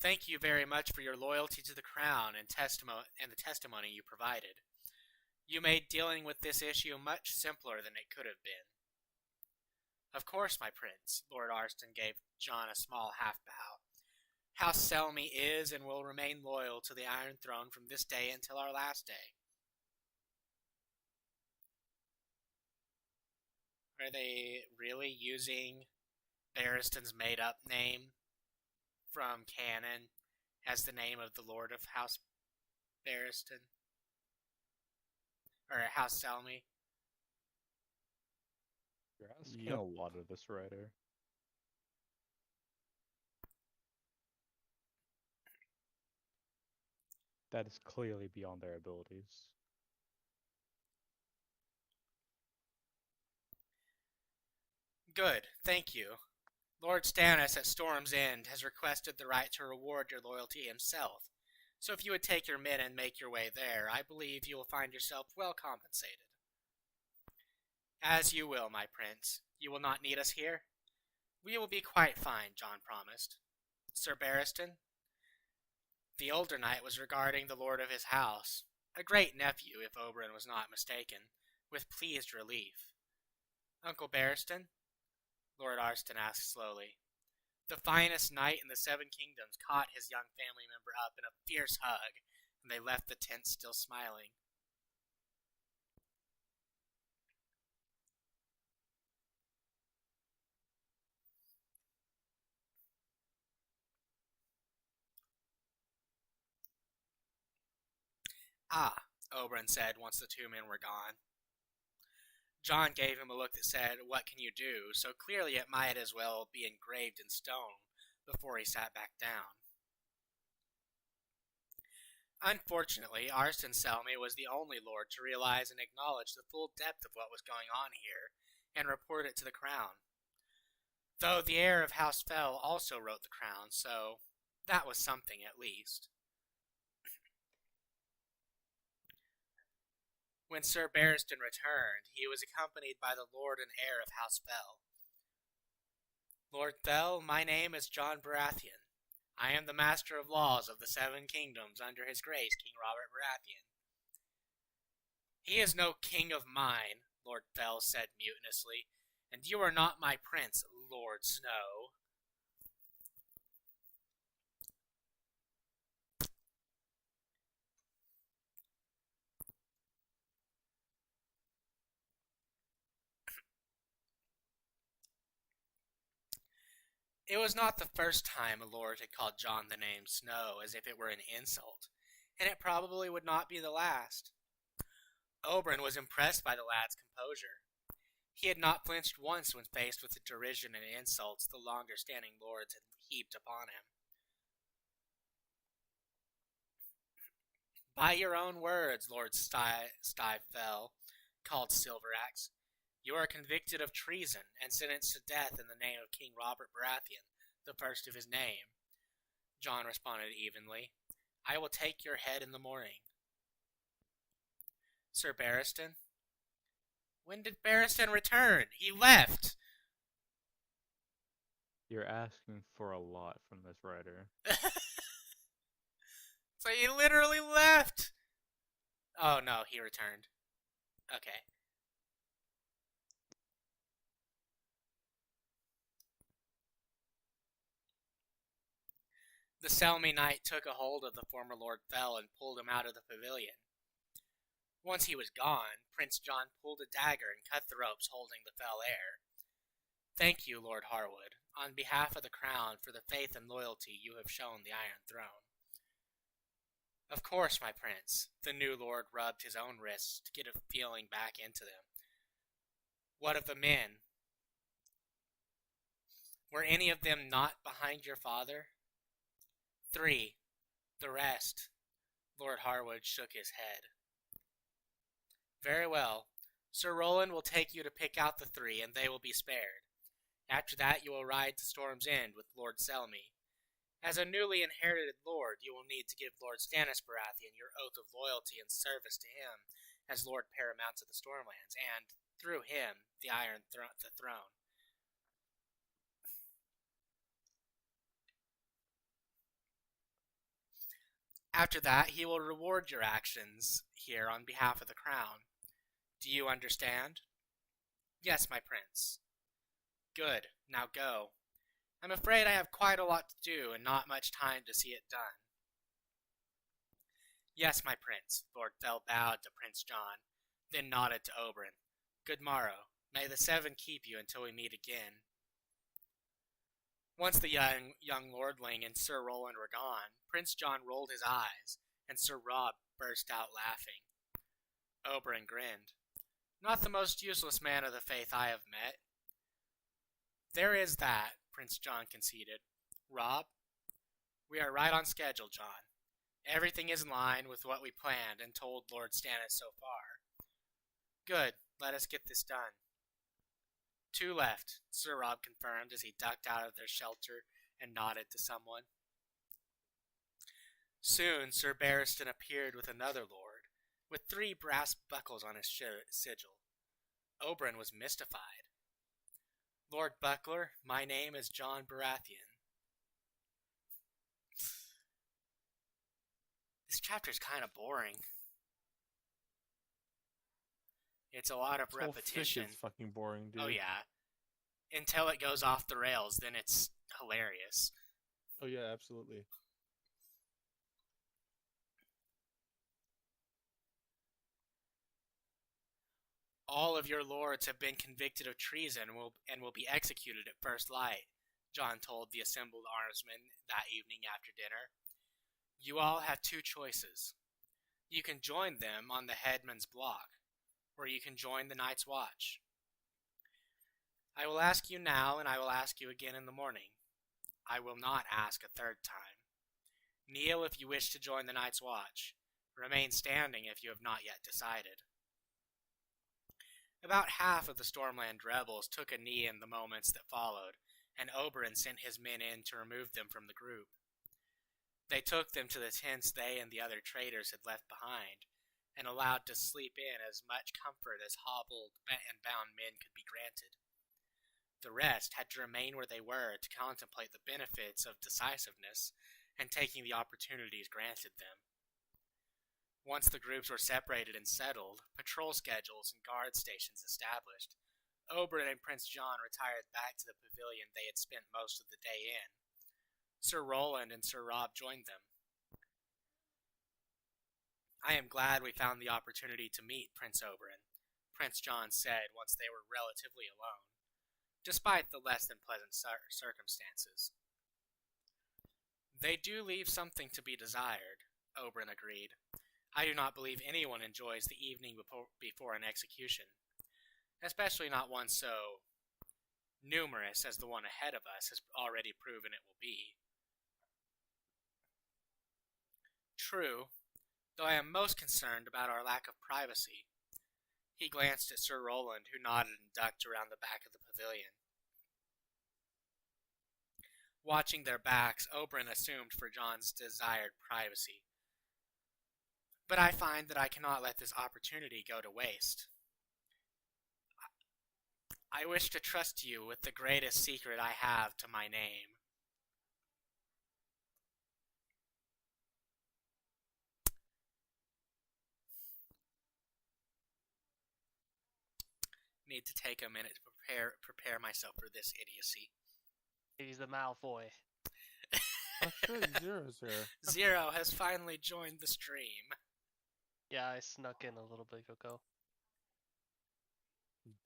Thank you very much for your loyalty to the crown and the testimony you provided. You made dealing with this issue much simpler than it could have been. Of course, my prince, Lord Arston gave John a small half-bow. House Selmy is and will remain loyal to the Iron Throne from this day until our last day. Are they really using Barristan's made-up name from canon as the name of the Lord of House Barristan? Or House Selmy? You're asking a lot of this writer. That is clearly beyond their abilities. Good, thank you. Lord Stannis at Storm's End has requested the right to reward your loyalty himself, so if you would take your men and make your way there, I believe you will find yourself well compensated. As you will, my prince. You will not need us here? We will be quite fine, John promised. Sir Barristan? The older knight was regarding the lord of his house, a great nephew, if Oberyn was not mistaken, with pleased relief. Uncle Barristan? Lord Arston asked slowly. The finest knight in the Seven Kingdoms caught his young family member up in a fierce hug, and they left the tent still smiling. Ah, Oberyn said once the two men were gone. John gave him a look that said, what can you do? So clearly it might as well be engraved in stone before he sat back down. Unfortunately, Arston Selmy was the only lord to realize and acknowledge the full depth of what was going on here, and report it to the crown. Though the heir of House Fell also wrote the crown, so that was something at least. When Sir Barristan returned, he was accompanied by the lord and heir of House Fell. Lord Fell, my name is John Baratheon. I am the Master of Laws of the Seven Kingdoms under His Grace King Robert Baratheon. He is no king of mine, Lord Fell said mutinously, and you are not my prince, Lord Snow. It was not the first time a lord had called John the name Snow as if it were an insult, and it probably would not be the last. Oberyn was impressed by the lad's composure. He had not flinched once when faced with the derision and insults the longer-standing lords had heaped upon him. By your own words, Lord Stifell, called Silveraxe, you are convicted of treason and sentenced to death in the name of King Robert Baratheon, the first of his name. John responded evenly. I will take your head in the morning. Sir Barristan? When did Barristan return? He left! You're asking for a lot from this writer. So he literally left! Oh no, he returned. Okay. The Selmy knight took a hold of the former Lord Fell and pulled him out of the pavilion. Once he was gone, Prince John pulled a dagger and cut the ropes holding the fell heir. Thank you, Lord Harwood, on behalf of the crown, for the faith and loyalty you have shown the Iron Throne. Of course, my prince. The new lord rubbed his own wrists to get a feeling back into them. What of the men? Were any of them not behind your father? 3. The rest. Lord Harwood shook his head. Very well. Sir Roland will take you to pick out the 3, and they will be spared. After that you will ride to Storm's End with Lord Selmy. As a newly inherited lord, you will need to give Lord Stannis Baratheon your oath of loyalty and service to him as Lord Paramount of the Stormlands, and, through him, the throne. After that, he will reward your actions here on behalf of the crown. Do you understand? Yes, my prince. Good. Now go. I'm afraid I have quite a lot to do and not much time to see it done. Yes, my prince. Lord Fell bowed to Prince John, then nodded to Oberyn. Good morrow. May the 7 keep you until we meet again. Once the young lordling and Sir Roland were gone, Prince John rolled his eyes, and Sir Rob burst out laughing. Oberyn grinned. Not the most useless man of the faith I have met. There is that, Prince John conceded. Rob, we are right on schedule, John. Everything is in line with what we planned and told Lord Stannis so far. Good, let us get this done. 2 left, Sir Rob confirmed as he ducked out of their shelter and nodded to someone. Soon Sir Barristan appeared with another lord, with 3 brass buckles on his sigil. Oberyn was mystified. Lord Buckler, my name is John Baratheon. This chapter's kind of boring. It's a lot of repetition. It's fucking boring, dude. Oh yeah. Until it goes off the rails, then it's hilarious. Oh yeah, absolutely. All of your lords have been convicted of treason and will be executed at first light, John told the assembled armsmen that evening after dinner. You all have 2 choices. You can join them on the headman's block, or you can join the Night's Watch. I will ask you now, and I will ask you again in the morning. I will not ask a 3rd time. Kneel if you wish to join the Night's Watch. Remain standing if you have not yet decided. About half of the Stormland rebels took a knee in the moments that followed, and Oberyn sent his men in to remove them from the group. They took them to the tents they and the other traitors had left behind, and allowed to sleep in as much comfort as hobbled and bound men could be granted. The rest had to remain where they were to contemplate the benefits of decisiveness and taking the opportunities granted them. Once the groups were separated and settled, patrol schedules and guard stations established, Oberyn and Prince John retired back to the pavilion they had spent most of the day in. Sir Roland and Sir Rob joined them. I am glad we found the opportunity to meet, Prince Oberyn, Prince John said once they were relatively alone, despite the less than pleasant circumstances. They do leave something to be desired, Oberyn agreed. I do not believe anyone enjoys the evening before an execution, especially not one so numerous as the one ahead of us has already proven it will be. True, though I am most concerned about our lack of privacy. He glanced at Sir Roland, who nodded and ducked around the back of the pavilion. Watching their backs, Oberyn assumed for John's desired privacy. But I find that I cannot let this opportunity go to waste. I wish to trust you with the greatest secret I have to my name. Need to take a minute to prepare myself for this idiocy. He's the Malfoy. Oh shit, Zero's here. Zero has finally joined the stream. Yeah, I snuck in a little bit ago.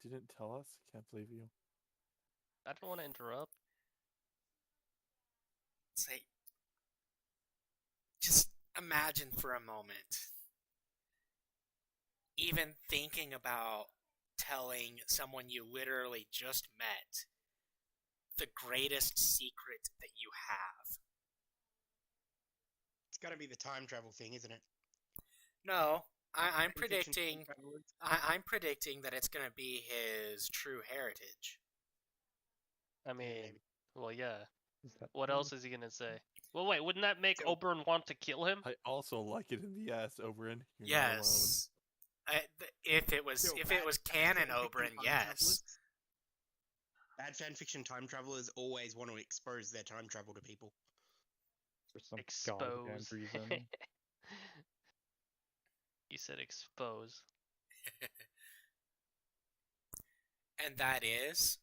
You didn't tell us? Can't believe you. I don't want to interrupt. Say, just imagine for a moment, even thinking about telling someone you literally just met the greatest secret that you have. It's got to be the time travel thing, isn't it? No, I'm Fan fiction predicting. time travelers? I'm predicting that it's going to be his true heritage. I mean, maybe. well, yeah. Is that What else is he gonna say? Well, wait, wouldn't that make So- Oberon want to kill him? I also like it in the ass, Oberon. You're Yes. If it was Still, canon, fan fiction Oberon, time yes. travelers- Bad fanfiction time travelers always want to expose their time travel to people. for some goddamn Expose. reason? You said expose. And that is,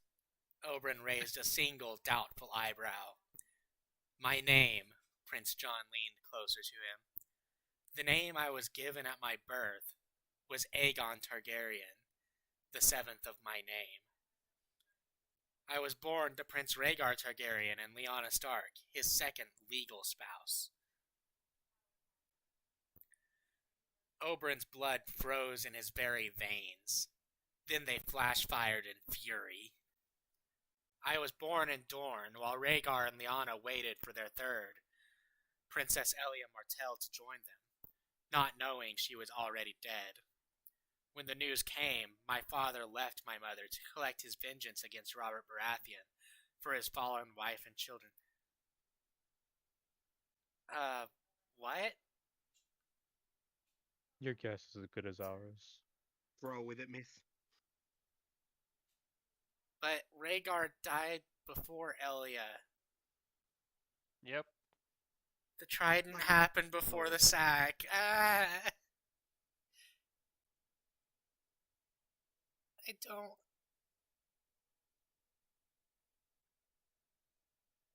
Oberon raised a single doubtful eyebrow. My name, Prince John leaned closer to him. The name I was given at my birth was Aegon Targaryen, the seventh of my name. I was born to Prince Rhaegar Targaryen and Lyanna Stark, his second legal spouse. Oberyn's blood froze in his very veins. Then they flash-fired in fury. I was born in Dorne, while Rhaegar and Lyanna waited for their third, Princess Elia Martell, to join them, not knowing she was already dead. When the news came, my father left my mother to collect his vengeance against Robert Baratheon for his fallen wife and children. What? Your guess is as good as ours. Roll with it, miss. But Rhaegar died before Elia. Yep. The Trident happened before the sack. I don't...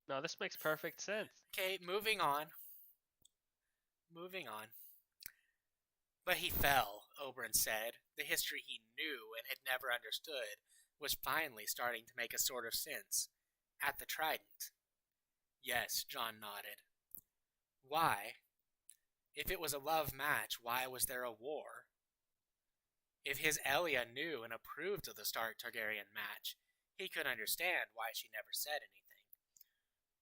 No, this makes perfect sense. Okay, moving on. But he fell, Oberyn said. The history he knew and had never understood was finally starting to make a sort of sense. At the Trident. Yes, John nodded. Why? If it was a love match, why was there a war? If his Elia knew and approved of the Stark Targaryen match, he could understand why she never said anything.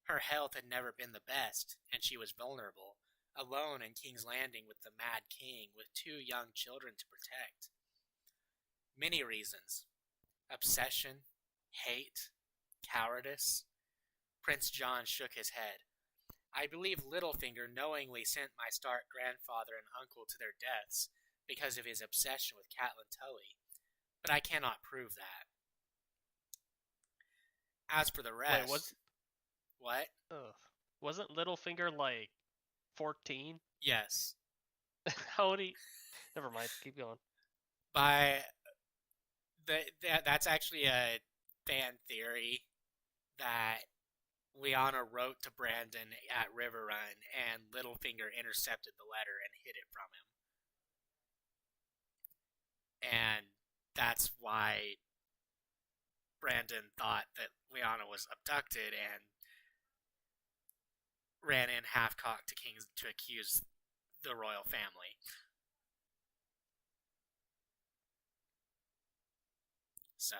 Her health had never been the best, and she was vulnerable, alone in King's Landing with the Mad King with 2 young children to protect. Many reasons. Obsession, hate, cowardice. Prince John shook his head. I believe Littlefinger knowingly sent my Stark grandfather and uncle to their deaths because of his obsession with Catelyn Tully, but I cannot prove that. As for the rest... What? Ugh. Wasn't Littlefinger like 14? Yes. How old he? Never mind. Keep going. That's actually a fan theory that Lyanna wrote to Brandon at River Run, and Littlefinger intercepted the letter and hid it from him. And that's why Brandon thought that Lyanna was abducted and ran in half-cocked to accuse the royal family. So,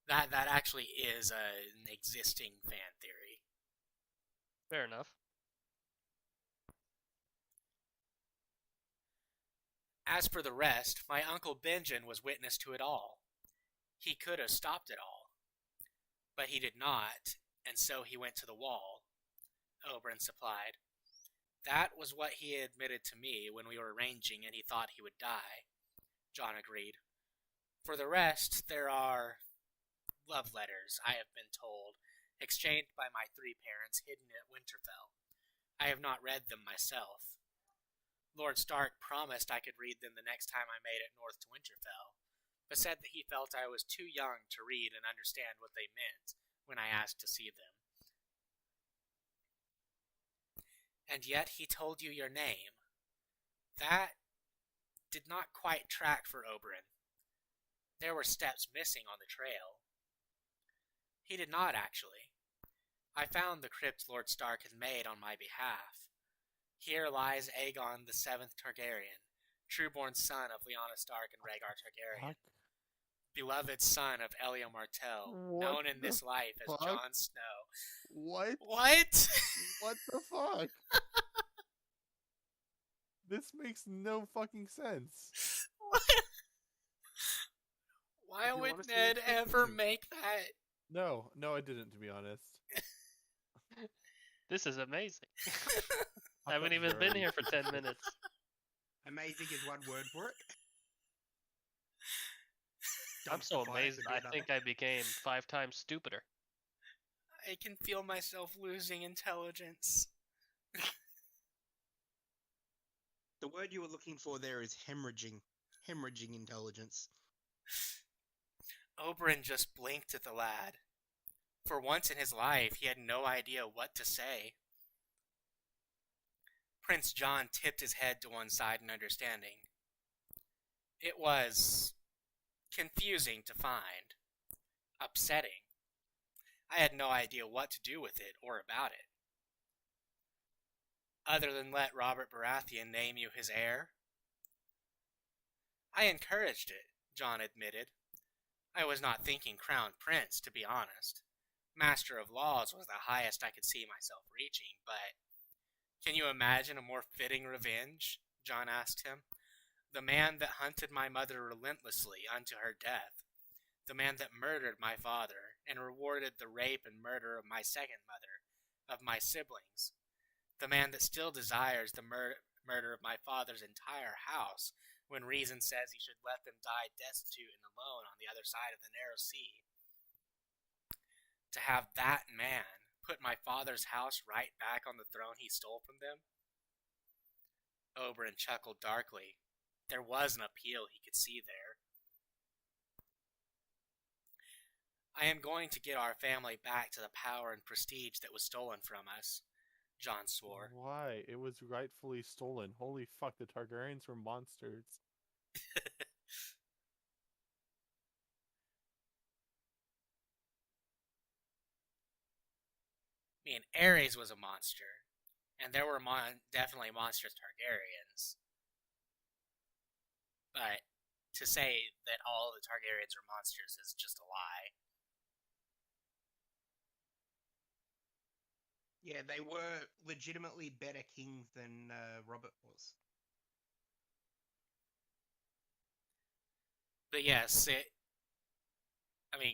that actually is an existing fan theory. Fair enough. As for the rest, my Uncle Benjen was witness to it all. He could have stopped it all. But he did not, and so he went to the wall, Oberyn supplied. That was what he admitted to me when we were ranging and he thought he would die, John agreed. For the rest, there are love letters, I have been told, exchanged by my 3 parents hidden at Winterfell. I have not read them myself. Lord Stark promised I could read them the next time I made it north to Winterfell, but said that he felt I was too young to read and understand what they meant when I asked to see them. And yet he told you your name. That did not quite track for Oberyn. There were steps missing on the trail. He did not, actually. I found the crypt Lord Stark had made on my behalf. Here lies Aegon the Seventh Targaryen, true-born son of Lyanna Stark and Rhaegar Targaryen, beloved son of Elia Martell, known in this life as Jon Snow. What? What? What the fuck? This makes no fucking sense. What? Why would Ned ever make that? No, I didn't, to be honest. This is amazing. I haven't even been here for 10 minutes. Amazing is one word for it. I'm so amazed. I think I became 5 times stupider. I can feel myself losing intelligence. The word you were looking for there is hemorrhaging. Hemorrhaging intelligence. Oberyn just blinked at the lad. For once in his life, he had no idea what to say. Prince John tipped his head to one side in understanding. It was confusing to find, upsetting. I had no idea what to do with it or about it. Other than let Robert Baratheon name you his heir. I encouraged it, John admitted. I was not thinking Crown Prince, to be honest. Master of Laws was the highest I could see myself reaching, but... Can you imagine a more fitting revenge? John asked him. The man that hunted my mother relentlessly unto her death. The man that murdered my father, and rewarded the rape and murder of my second mother, of my siblings. The man that still desires the murder of my father's entire house, when reason says he should let them die destitute and alone on the other side of the narrow sea. To have that man put my father's house right back on the throne he stole from them? Oberyn chuckled darkly. There was an appeal he could see there. I am going to get our family back to the power and prestige that was stolen from us, John swore. Why? It was rightfully stolen. Holy fuck, the Targaryens were monsters. I mean, Aerys was a monster, and there were definitely monstrous Targaryens. But to say that all the Targaryens are monsters is just a lie. Yeah, they were legitimately better kings than Robert was. But yes,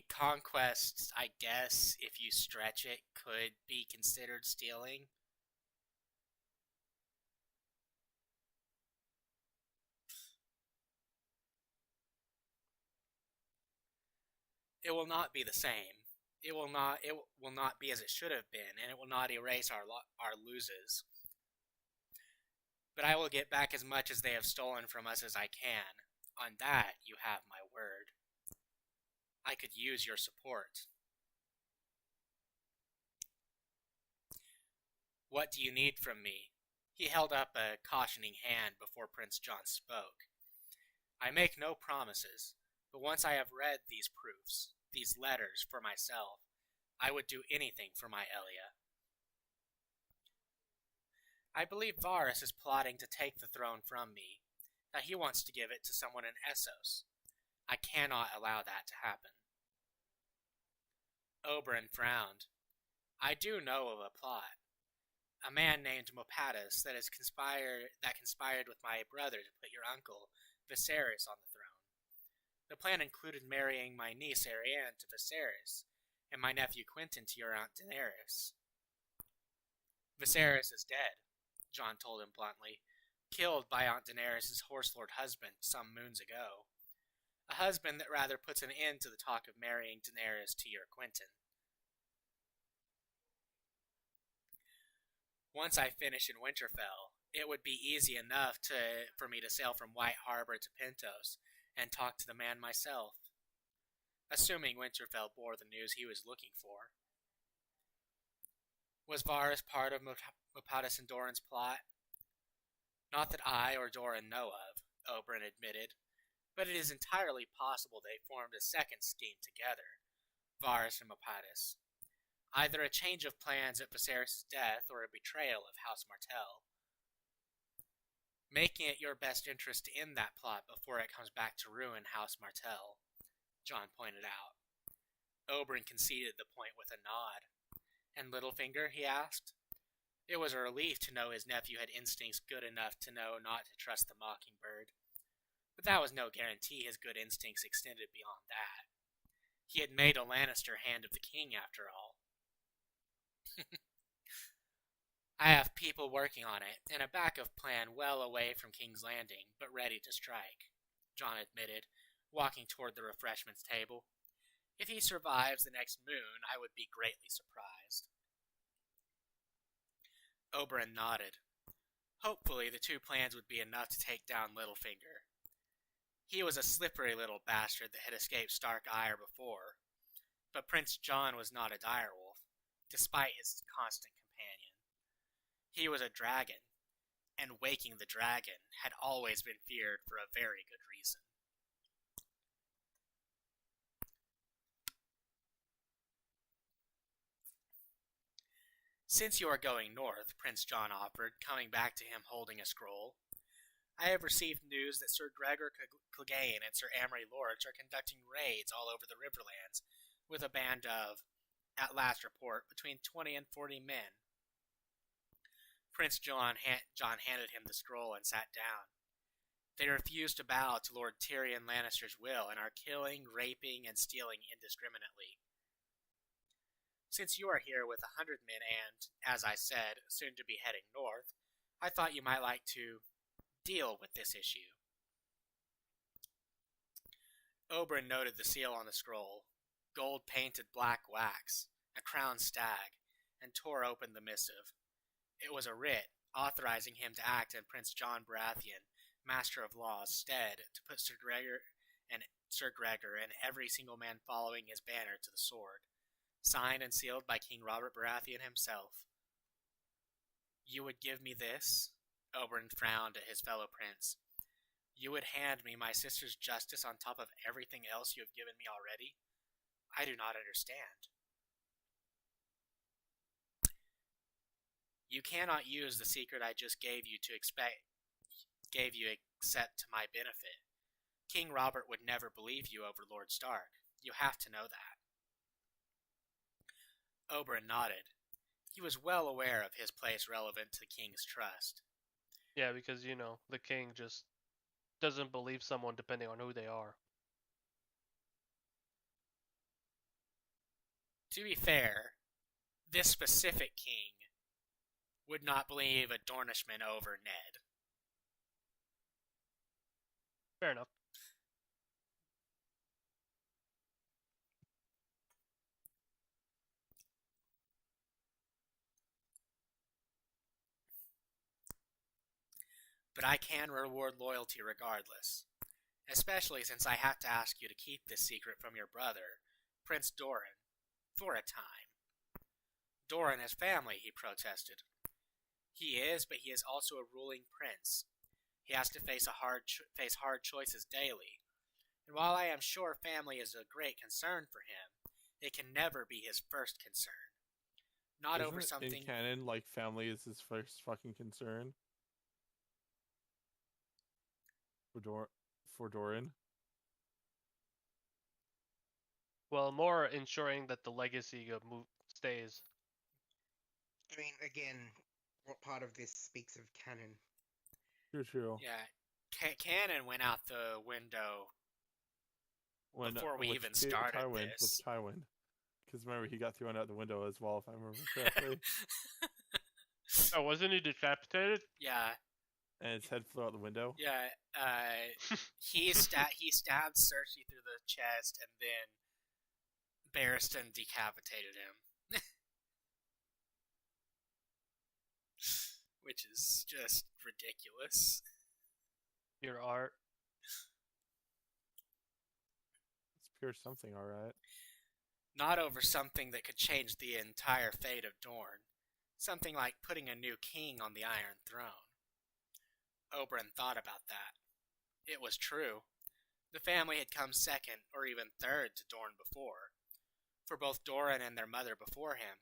conquest, I guess, if you stretch it, could be considered stealing. It will not be the same. It will not be as it should have been, and it will not erase our loses. But I will get back as much as they have stolen from us as I can. On that, you have my word. I could use your support. What do you need from me? He held up a cautioning hand before Prince John spoke. I make no promises, but once I have read these proofs, these letters for myself, I would do anything for my Elia. I believe Varys is plotting to take the throne from me, that he wants to give it to someone in Essos. I cannot allow that to happen. Oberyn frowned. I do know of a plot. A man named Mopatis that conspired with my brother to put your uncle, Viserys, on the throne. The plan included marrying my niece Arianne to Viserys, and my nephew Quentyn to your aunt Daenerys. Viserys is dead, Jon told him bluntly, killed by Aunt Daenerys' horse-lord husband some moons ago. A husband that rather puts an end to the talk of marrying Daenerys to your Quentyn. Once I finish in Winterfell, it would be easy enough for me to sail from White Harbor to Pentos and talk to the man myself, assuming Winterfell bore the news he was looking for. Was Varus part of Mopattus and Doran's plot? Not that I or Doran know of, Oberyn admitted, but it is entirely possible they formed a second scheme together, Varus and Mopattus. Either a change of plans at Viserys' death or a betrayal of House Martell. Making it your best interest to end that plot before it comes back to ruin House Martell, Jon pointed out. Oberyn conceded the point with a nod. And Littlefinger, he asked. It was a relief to know his nephew had instincts good enough to know not to trust the Mockingbird. But that was no guarantee his good instincts extended beyond that. He had made a Lannister Hand of the King, after all. I have people working on it, and a backup plan well away from King's Landing, but ready to strike, Jon admitted, walking toward the refreshments table. If he survives the next moon, I would be greatly surprised. Oberyn nodded. Hopefully the two plans would be enough to take down Littlefinger. He was a slippery little bastard that had escaped Stark ire before, but Prince Jon was not a direwolf, despite his constant companion. He was a dragon, and waking the dragon had always been feared for a very good reason. Since you are going north, Prince Jon offered, coming back to him holding a scroll, I have received news that Sir Gregor Clegane and Sir Amory Lorch are conducting raids all over the Riverlands with a band of, at last report, between 20 and 40 men. Prince Jon handed him the scroll and sat down. They refused to bow to Lord Tyrion Lannister's will and are killing, raping, and stealing indiscriminately. Since you are here with 100 men and, as I said, soon to be heading north, I thought you might like to deal with this issue. Oberyn noted the seal on the scroll, gold-painted black wax, a crowned stag, and tore open the missive. It was a writ, authorizing him to act in Prince Jon Baratheon, Master of Law's stead, to put Sir Gregor and every single man following his banner to the sword. Signed and sealed by King Robert Baratheon himself. You would give me this? Oberyn frowned at his fellow prince. You would hand me my sister's justice on top of everything else you have given me already? I do not understand. You cannot use the secret I just gave you except to my benefit. King Robert would never believe you over Lord Stark. You have to know that. Oberyn nodded. He was well aware of his place relevant to the king's trust. Yeah, because, the king just doesn't believe someone depending on who they are. To be fair, this specific king would not believe a Dornishman over Ned. Fair enough. But I can reward loyalty regardless, especially since I have to ask you to keep this secret from your brother, Prince Doran, for a time. Doran has family, he protested. He is, but he is also a ruling prince. He has to face hard choices daily, and while I am sure family is a great concern for him, it can never be his first concern. Not Isn't over it something in canon, like family is his first fucking concern. For Doran. Well, more ensuring that the legacy stays. I mean, again, what part of this speaks of canon? True. Yeah, canon went out the window before we even started this. With Tywin. Because remember, he got thrown out the window as well, if I remember correctly. Oh, wasn't he decapitated? Yeah. And his head flew out the window? Yeah, he stabbed Cersei through the chest, and then Barristan decapitated him. Which is just ridiculous. Your art. It's pure something, alright. Not over something that could change the entire fate of Dorne. Something like putting a new king on the Iron Throne. Oberyn thought about that. It was true. The family had come second or even third to Dorne before, for both Doran and their mother before him.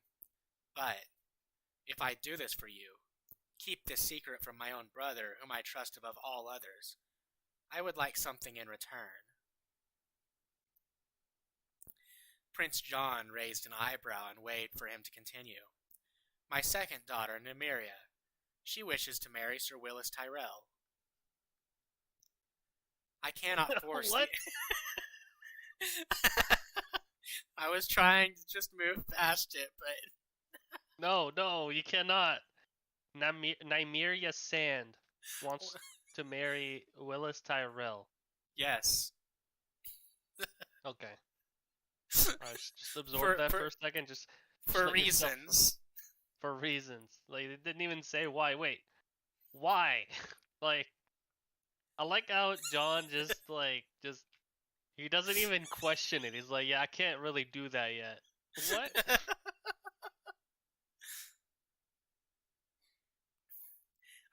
But, if I do this for you, keep this secret from my own brother, whom I trust above all others, I would like something in return. Prince John raised an eyebrow and waved for him to continue. My second daughter, Nymeria. She wishes to marry Sir Willis Tyrell. I cannot force What? I was trying to just move past it, but... No, you cannot. Nymeria Sand wants to marry Willis Tyrell. Yes. Okay. Alright, just absorb that for a second. Just for let yourself- reasons. For reasons. Like, it didn't even say why. Wait. Why? Like, I like how John just he doesn't even question it. He's like, yeah, I can't really do that yet. What?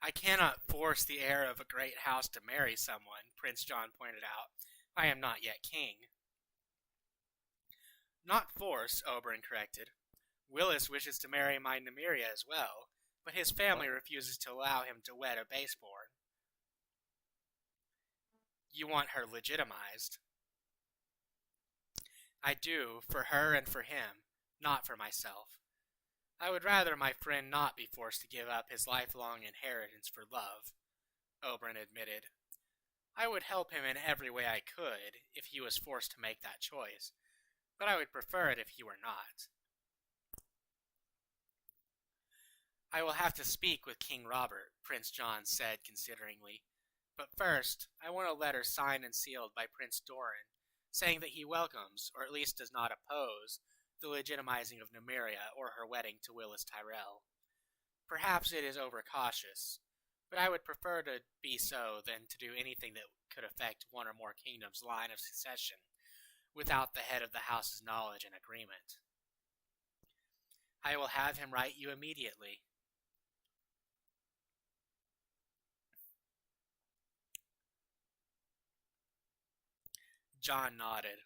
I cannot force the heir of a great house to marry someone, Prince John pointed out. I am not yet king. Not force, Oberyn corrected. Willis wishes to marry my Nymeria as well, but his family refuses to allow him to wed a baseborn. You want her legitimized. I do, for her and for him, not for myself. I would rather my friend not be forced to give up his lifelong inheritance for love, Oberyn admitted. I would help him in every way I could if he was forced to make that choice, but I would prefer it if he were not. I will have to speak with King Robert, Prince John said consideringly. But first, I want a letter signed and sealed by Prince Doran, saying that he welcomes, or at least does not oppose, the legitimizing of Nymeria or her wedding to Willis Tyrell. Perhaps it is overcautious, but I would prefer to be so than to do anything that could affect one or more kingdoms' line of succession without the head of the house's knowledge and agreement. I will have him write you immediately. John nodded.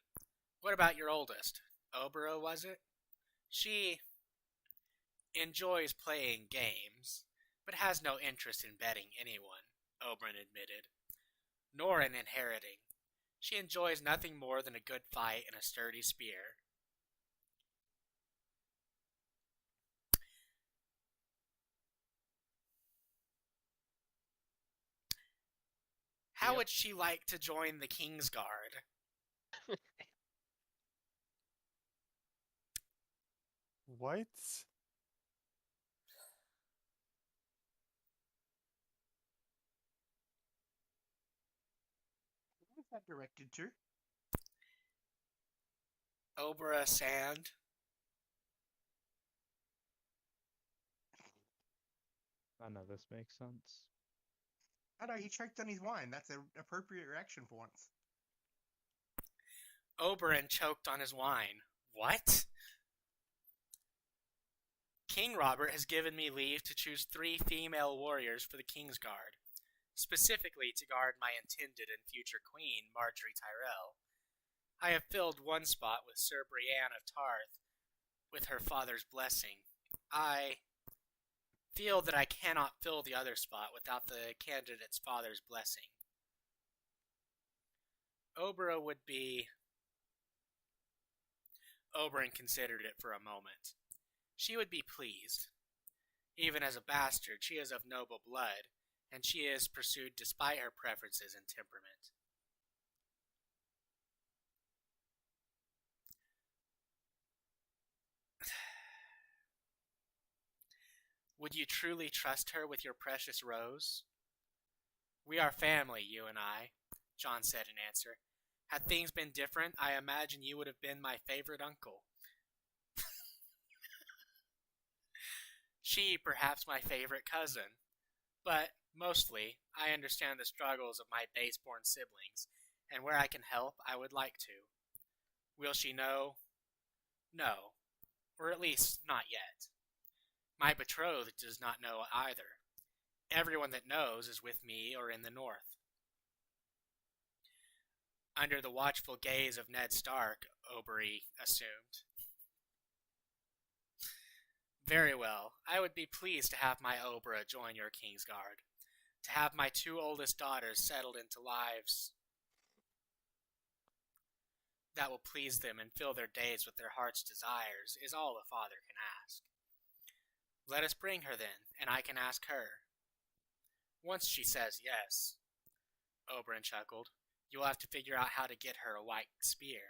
What about your oldest? Oberyn, was it? She enjoys playing games, but has no interest in betting anyone, Oberyn admitted, nor in inheriting. She enjoys nothing more than a good fight and a sturdy spear. How would she like to join the Kingsguard? What? Who was that directed to? Oberyn Sand. I know this makes sense. I know, he choked on his wine. That's an appropriate reaction for once. Oberyn choked on his wine. What? King Robert has given me leave to choose 3 female warriors for the Kingsguard, specifically to guard my intended and future queen, Marjorie Tyrell. I have filled one spot with Sir Brienne of Tarth with her father's blessing. I feel that I cannot fill the other spot without the candidate's father's blessing. Oberyn would be... Oberyn considered it for a moment. She would be pleased. Even as a bastard, she is of noble blood, and she is pursued despite her preferences and temperament. Would you truly trust her with your precious rose? We are family, you and I, John said in answer. Had things been different, I imagine you would have been my favorite uncle. She, perhaps my favorite cousin. But, mostly, I understand the struggles of my base-born siblings, and where I can help, I would like to. Will she know? No. Or at least, not yet. My betrothed does not know either. Everyone that knows is with me or in the north. Under the watchful gaze of Ned Stark, Oberyn assumed. Very well. I would be pleased to have my Oberyn join your Kingsguard. To have my 2 oldest daughters settled into lives that will please them and fill their days with their heart's desires is all a father can ask. Let us bring her then, and I can ask her. Once she says yes, Oberyn chuckled, you will have to figure out how to get her a white spear.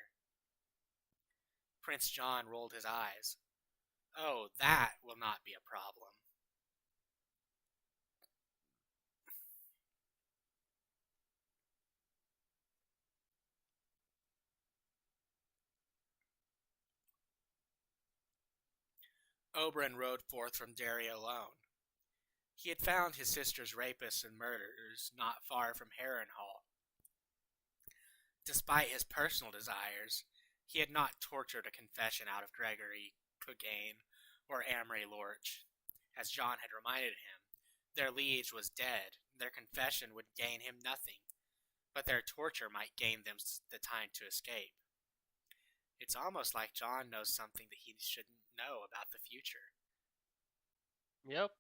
Prince John rolled his eyes. Oh, that will not be a problem. Oberyn rode forth from Derry alone. He had found his sister's rapists and murderers not far from Harrenhal. Despite his personal desires, he had not tortured a confession out of Gregory Clegane or Amory Lorch. As John had reminded him, their liege was dead, their confession would gain him nothing, but their torture might gain them the time to escape. It's almost like John knows something that he shouldn't know about the future. Yep.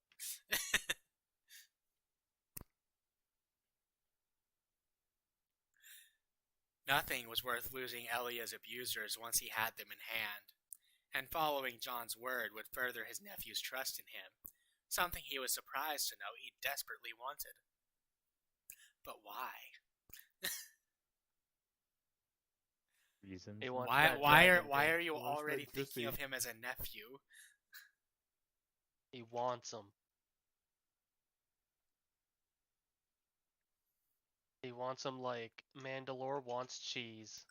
Nothing was worth losing Elia's abusers once he had them in hand, and following John's word would further his nephew's trust in him, something he was surprised to know he desperately wanted. But why? Reasons. Why are you already thinking of him as a nephew? He wants him. He wants him like Mandalore wants cheese.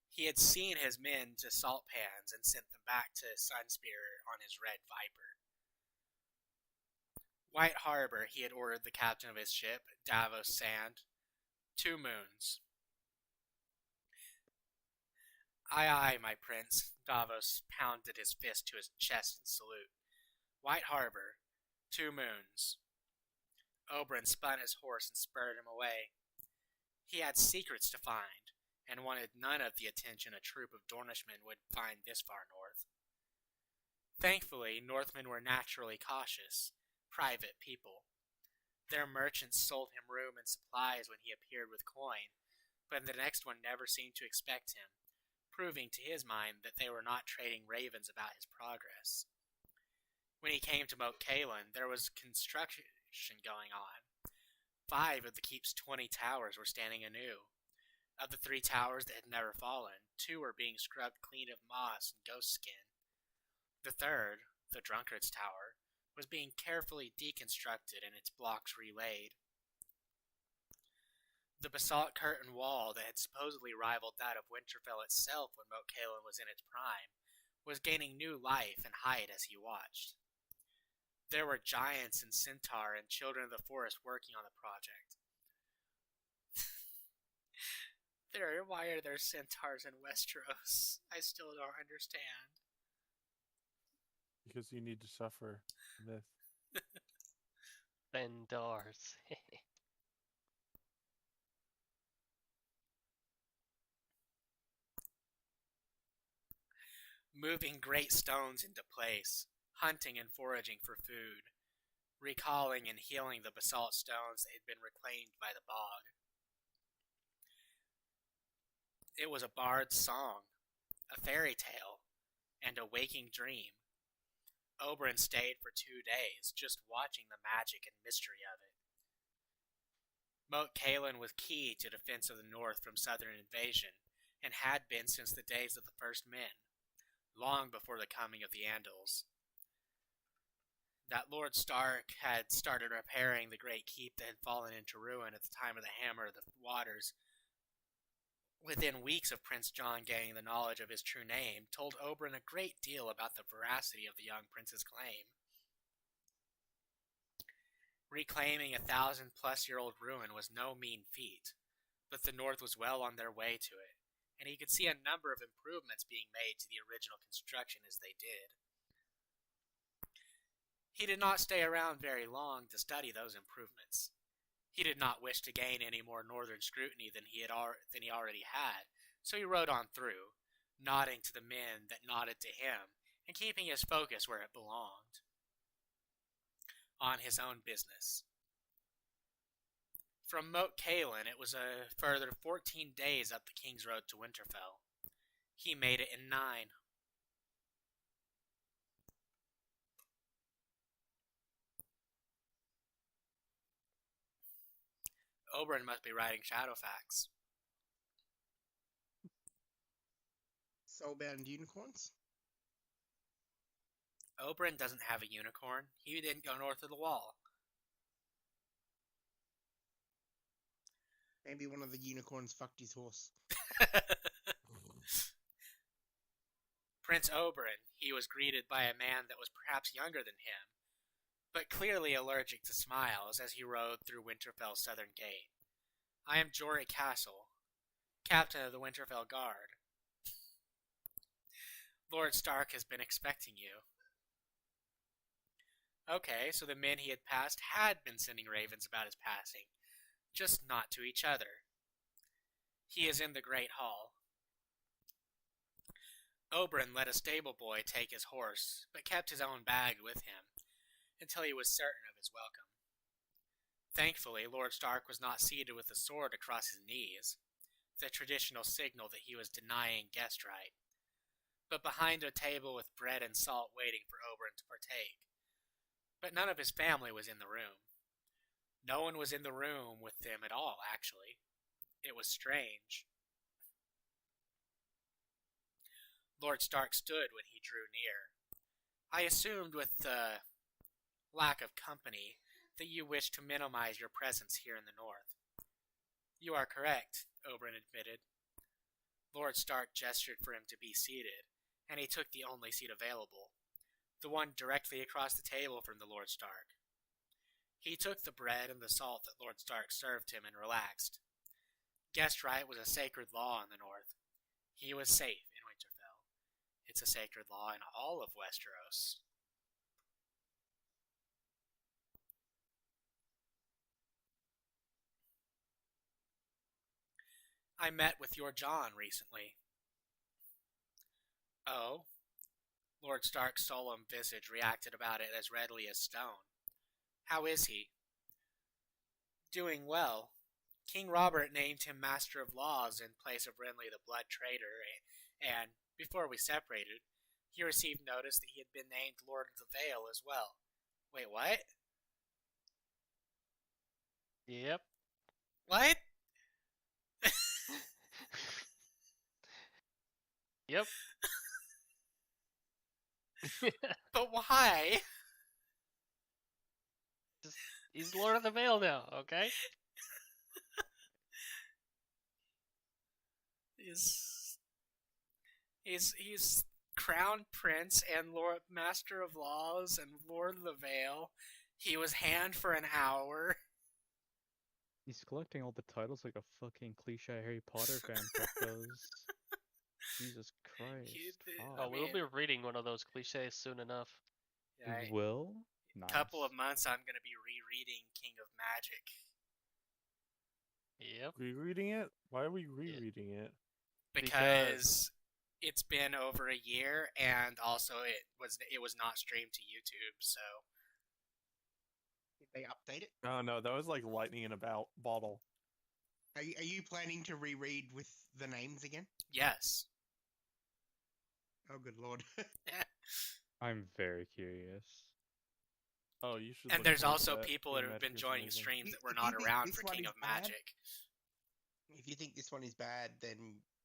He had seen his men to salt pans and sent them back to Sunspear on his Red Viper. White Harbor, he had ordered the captain of his ship, Davos Sand, 2 moons. Aye, aye, my prince. Davos pounded his fist to his chest in salute. White Harbor, 2 moons. Oberyn spun his horse and spurred him away. He had secrets to find, and wanted none of the attention a troop of Dornishmen would find this far north. Thankfully, Northmen were naturally cautious, private people. Their merchants sold him room and supplies when he appeared with coin, but the next one never seemed to expect him, proving to his mind that they were not trading ravens about his progress. When he came to Moat Cailin, there was construction going on. 5 of the keep's 20 towers were standing anew. Of the 3 towers that had never fallen, 2 were being scrubbed clean of moss and ghost skin. The third, the Drunkard's Tower, was being carefully deconstructed and its blocks relaid. The basalt curtain wall that had supposedly rivaled that of Winterfell itself when Moat Cailin was in its prime was gaining new life and height as he watched. There were giants and centaur and children of the forest working on the project. Why are there centaurs in Westeros? I still don't understand. Because you need to suffer myth. Centaurs. Moving great stones into place, hunting and foraging for food, recalling and healing the basalt stones that had been reclaimed by the bog. It was a bard's song, a fairy tale, and a waking dream. Oberyn stayed for 2 days, just watching the magic and mystery of it. Moat Cailin was key to defense of the north from southern invasion, and had been since the days of the first men, long before the coming of the Andals. That Lord Stark had started repairing the great keep that had fallen into ruin at the time of the Hammer of the Waters, within weeks of Prince John gaining the knowledge of his true name, told Oberyn a great deal about the veracity of the young prince's claim. Reclaiming a 1,000-plus-year-old ruin was no mean feat, but the North was well on their way to it, and he could see a number of improvements being made to the original construction as they did. He did not stay around very long to study those improvements. He did not wish to gain any more northern scrutiny than he already had, so he rode on through, nodding to the men that nodded to him, and keeping his focus where it belonged, on his own business. From Moat Cailin, it was a further 14 days up the King's Road to Winterfell. He made it in 9. Oberyn must be writing Shadowfax. Soulbound unicorns? Oberyn doesn't have a unicorn. He didn't go north of the Wall. Maybe one of the unicorns fucked his horse. Prince Oberyn, he was greeted by a man that was perhaps younger than him, but clearly allergic to smiles as he rode through Winterfell's southern gate. I am Jory Castle, captain of the Winterfell Guard. Lord Stark has been expecting you. Okay, so the men he had passed had been sending ravens about his passing, just not to each other. He is in the Great Hall. Oberyn let a stable boy take his horse, but kept his own bag with him, until he was certain of his welcome. Thankfully, Lord Stark was not seated with a sword across his knees, the traditional signal that he was denying guest right, but behind a table with bread and salt waiting for Oberyn to partake. But none of his family was in the room. No one was in the room with them at all, actually. It was strange. Lord Stark stood when he drew near. I assumed with the lack of company that you wished to minimize your presence here in the north. You are correct, Oberyn admitted. Lord Stark gestured for him to be seated, and he took the only seat available, the one directly across the table from the Lord Stark. He took the bread and the salt that Lord Stark served him and relaxed. Guest right was a sacred law in the north. He was safe in Winterfell. It's a sacred law in all of Westeros. I met with your John recently. Oh? Lord Stark's solemn visage reacted about it as readily as stone. How is he? Doing well. King Robert named him Master of Laws in place of Renly the Blood Traitor, and, before we separated, he received notice that he had been named Lord of the Vale as well. Wait, what? Yep. What? Yep. But why? He's Lord of the Vale now, okay? He's Crown Prince and Lord Master of Laws and Lord of the Vale. He was hand for an hour. He's collecting all the titles like a fucking cliche Harry Potter fanfic does. Jesus Christ. Oh, we'll be reading one of those cliches soon enough. Yeah, We will? Nice. Couple of months I'm going to be rereading King of Magic. Yep. Rereading it? Why are we rereading it? Because it's been over a year, and also it was not streamed to YouTube, so... Did they update it? Oh no, that was like lightning in a bottle. Are you planning to reread with the names again? Yes. Oh, good lord. I'm very curious. Oh, you should. And look there's forward also to that. people King that of have been Magic is joining amazing. streams that were If not you think around this for one King is of bad- Magic. If you think this one is bad, then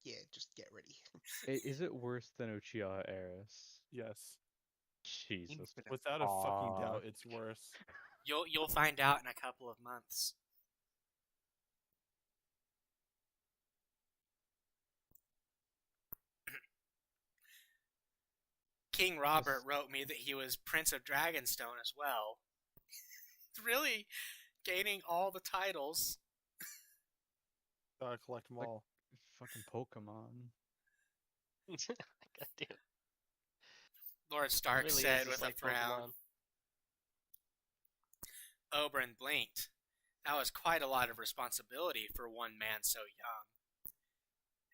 yeah, just get ready. Is it worse than Uchiha Eris? Yes. Jesus. Infinite. Without a fucking doubt, fuck. it's worse. You'll find out in a couple of months. King Robert wrote me that he was Prince of Dragonstone as well. Really gaining all the titles. Gotta collect them all. Fucking Pokemon. God damn. Lord Stark Really said is with just a like frown. Pokemon. Oberyn blinked. That was quite a lot of responsibility for one man so young.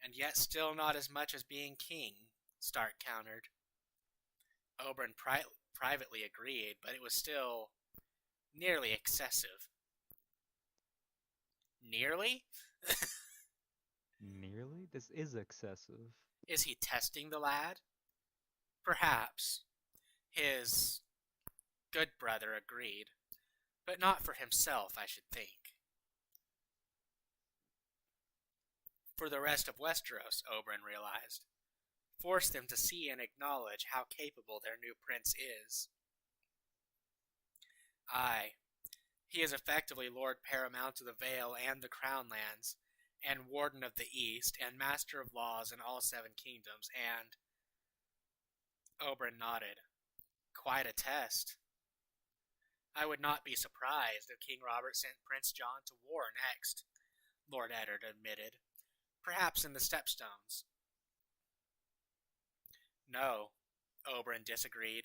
And yet still not as much as being king, Stark countered. Oberyn privately agreed, but it was still nearly excessive. Nearly? Nearly? This is excessive. Is he testing the lad? Perhaps. His good brother agreed, but not for himself, I should think. For the rest of Westeros, Oberyn realized. Force them to see and acknowledge how capable their new prince is. Aye, he is effectively Lord Paramount of the Vale and the Crown Lands, and Warden of the East, and Master of Laws in all 7 kingdoms, and... Oberyn nodded. Quite a test. I would not be surprised if King Robert sent Prince John to war next, Lord Eddard admitted. Perhaps in the Stepstones. No, Oberyn disagreed.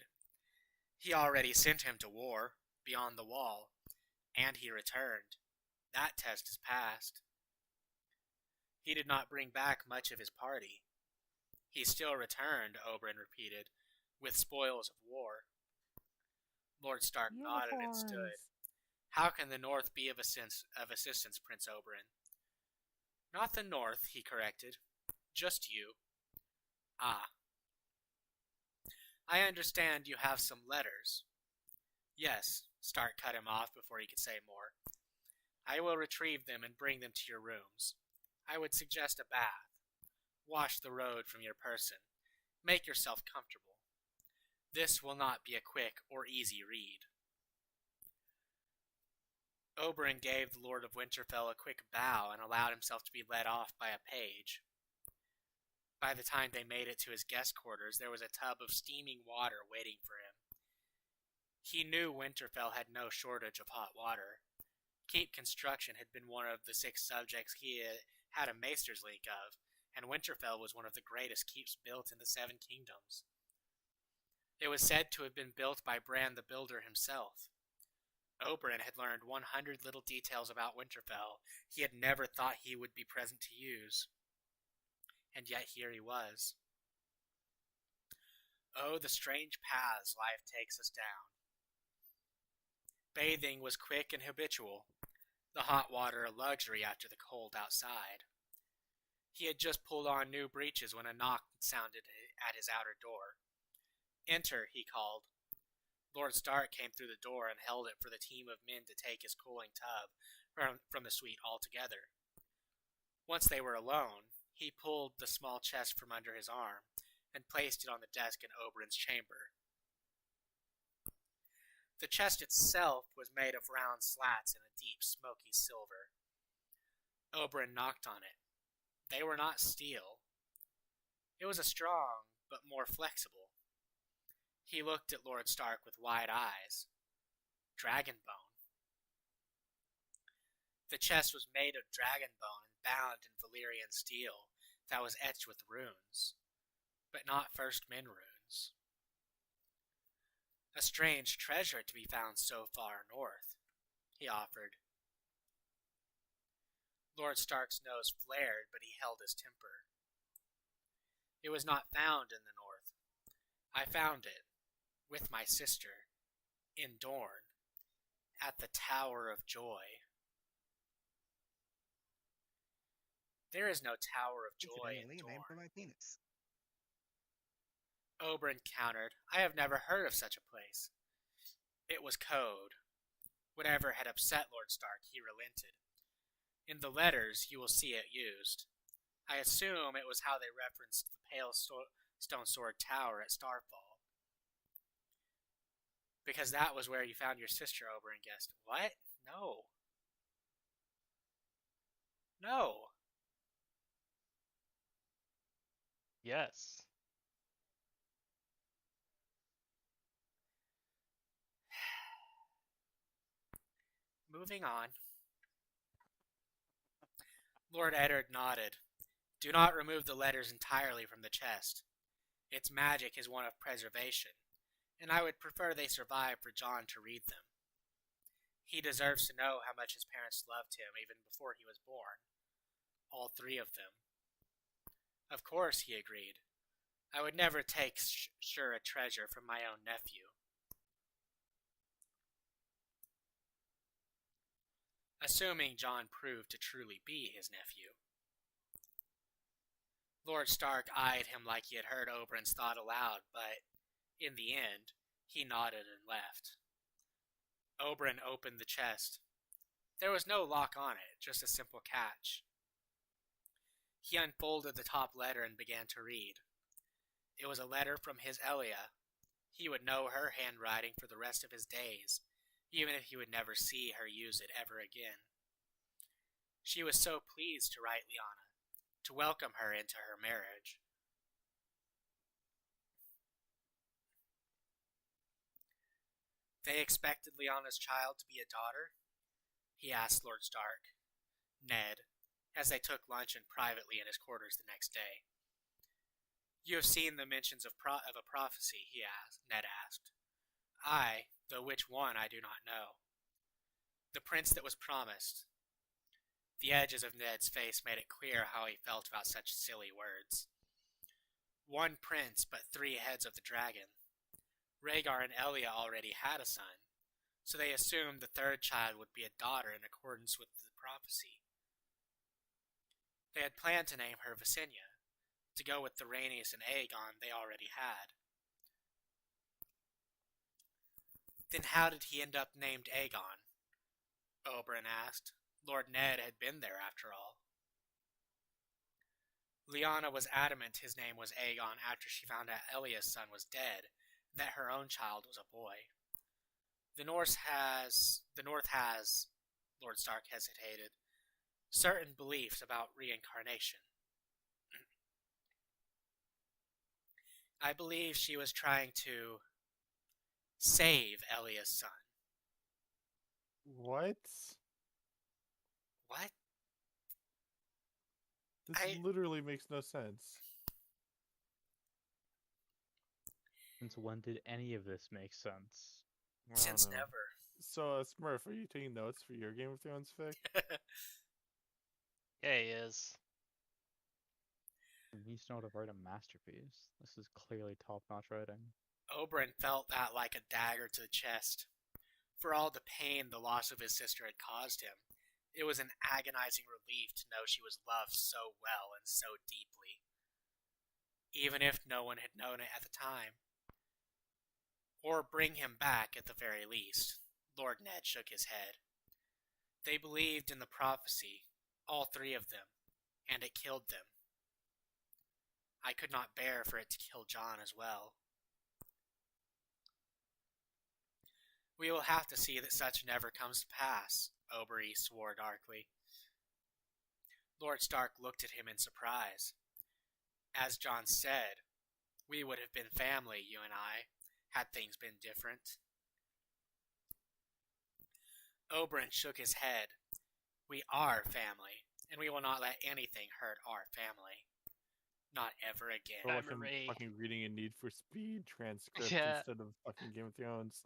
He already sent him to war, beyond the wall, and he returned. That test is passed. He did not bring back much of his party. He still returned, Oberyn repeated, with spoils of war. Lord Stark nodded and stood. How can the North be of assistance, Prince Oberyn? Not the North, he corrected. Just you. Ah. I understand you have some letters. Yes, Stark cut him off before he could say more. I will retrieve them and bring them to your rooms. I would suggest a bath. Wash the road from your person. Make yourself comfortable. This will not be a quick or easy read. Oberyn gave the Lord of Winterfell a quick bow and allowed himself to be led off by a page. By the time they made it to his guest quarters, there was a tub of steaming water waiting for him. He knew Winterfell had no shortage of hot water. Keep construction had been one of the 6 subjects he had a maester's league of, and Winterfell was one of the greatest keeps built in the 7 kingdoms. It was said to have been built by Bran the Builder himself. Oberyn had learned 100 little details about Winterfell he had never thought he would be present to use. And yet here he was. Oh, the strange paths life takes us down. Bathing was quick and habitual, the hot water a luxury after the cold outside. He had just pulled on new breeches when a knock sounded at his outer door. Enter, he called. Lord Stark came through the door and held it for the team of men to take his cooling tub from the suite altogether. Once they were alone, he pulled the small chest from under his arm and placed it on the desk in Oberyn's chamber. The chest itself was made of round slats in a deep, smoky silver. Oberyn knocked on it. They were not steel. It was a strong, but more flexible. He looked at Lord Stark with wide eyes. Dragonbone. The chest was made of dragonbone and bound in Valyrian steel that was etched with runes, but not First Men runes. A strange treasure to be found so far north, he offered. Lord Stark's nose flared, but he held his temper. It was not found in the north. I found it, with my sister, in Dorne, at the Tower of Joy. There is no Tower of Joy in Dorne. For my penis. Oberyn countered. I have never heard of such a place. It was code. Whatever had upset Lord Stark, he relented. In the letters, you will see it used. I assume it was how they referenced the Pale Stone Sword Tower at Starfall. Because that was where you found your sister, Oberyn guessed. What? No. No. Yes. Moving on. Lord Eddard nodded. Do not remove the letters entirely from the chest. Its magic is one of preservation, and I would prefer they survive for John to read them. He deserves to know how much his parents loved him even before he was born. All three of them. Of course, he agreed. I would never take sure a treasure from my own nephew. Assuming John proved to truly be his nephew. Lord Stark eyed him like he had heard Oberyn's thought aloud, but, in the end, he nodded and left. Oberyn opened the chest. There was no lock on it, just a simple catch. He unfolded the top letter and began to read. It was a letter from his Elia. He would know her handwriting for the rest of his days, even if he would never see her use it ever again. She was so pleased to write Lyanna, to welcome her into her marriage. They expected Lyanna's child to be a daughter? He asked Lord Stark, Ned, as they took luncheon privately in his quarters the next day. You have seen the mentions of a prophecy, Ned asked. Aye, though which one I do not know. The prince that was promised. The edges of Ned's face made it clear how he felt about such silly words. One prince, but 3 heads of the dragon. Rhaegar and Elia already had a son, so they assumed the 3rd child would be a daughter in accordance with the prophecy. They had planned to name her Visenya, to go with the Rhaenys and Aegon they already had. Then how did he end up named Aegon? Oberyn asked. Lord Ned had been there after all. Lyanna was adamant his name was Aegon after she found out Elia's son was dead, and that her own child was a boy. The North has, Lord Stark hesitated, certain beliefs about reincarnation. I believe she was trying to save Elia's son. What? What? This literally makes no sense. Since when did any of this make sense? Since never. So, Smurf, are you taking notes for your Game of Thrones fic? Yeah, he is. He needs to know how to write a masterpiece. This is clearly top-notch writing. Oberyn felt that like a dagger to the chest. For all the pain the loss of his sister had caused him, it was an agonizing relief to know she was loved so well and so deeply. Even if no one had known it at the time. Or bring him back at the very least. Lord Ned shook his head. They believed in the prophecy, all 3 of them, and it killed them. I could not bear for it to kill John as well. We will have to see that such never comes to pass, Oberyn swore darkly. Lord Stark looked at him in surprise. As John said, we would have been family, you and I, had things been different. Oberyn shook his head. We are family, and we will not let anything hurt our family. Not ever again. Or like I'm fucking reading a Need for Speed transcript instead of fucking Game of Thrones.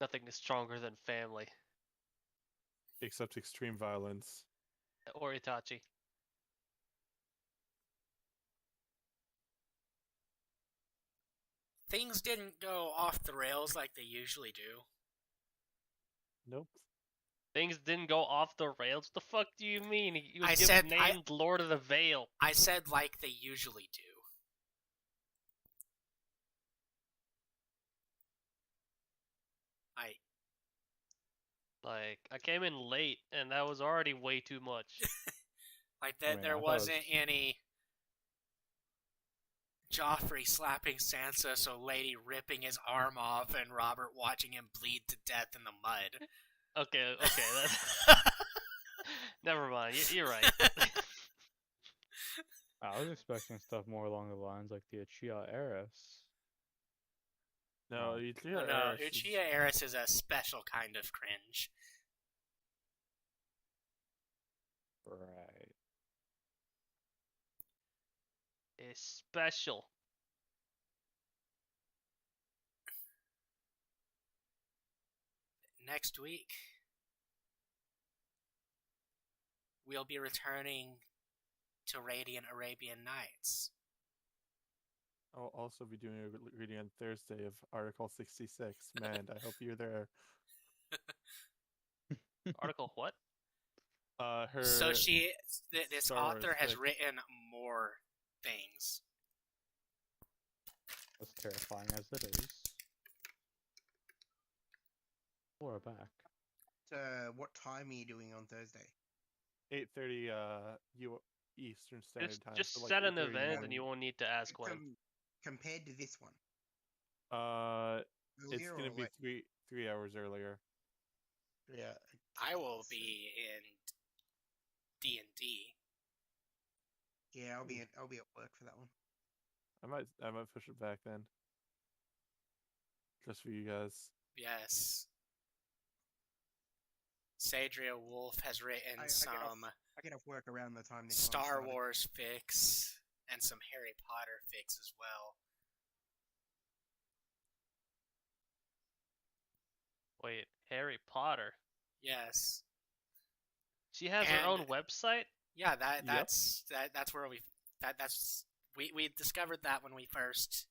Nothing is stronger than family. Except extreme violence. Or Itachi. Things didn't go off the rails like they usually do. Nope. Things didn't go off the rails? What the fuck do you mean? He was named Lord of the Vale. I said like they usually do. I came in late, and that was already way too much. Like that, there wasn't any Joffrey slapping Sansa, so Lady ripping his arm off, and Robert watching him bleed to death in the mud. Okay, never mind. You're right. I was expecting stuff more along the lines like the Uchiha heiress. No, Uchiha heiress is a special kind of cringe. Right. is special. Next week, we'll be returning to Radiant Arabian Nights. I'll also be doing a reading on Thursday of Article 66. Man, I hope you're there. Article what? So this Star Wars author has fic. written more things. As terrifying as it is. We're back. What time are you doing on Thursday? 8:30 Eastern Standard Time. Just so like set an 8:30 event and morning. you won't need to ask when. Compared to this one. It's Earlier gonna or be late? 3 hours earlier. Yeah. I will be in D&D. Yeah, I'll be at work for that one. I might push it back then. Just for you guys. Yes. Sadria Wolf has written some I get off work around the time this Star Wars fics and some Harry Potter fics as well. Wait, Harry Potter? Yes. She has her own website? Yeah, that's where we discovered that when we first.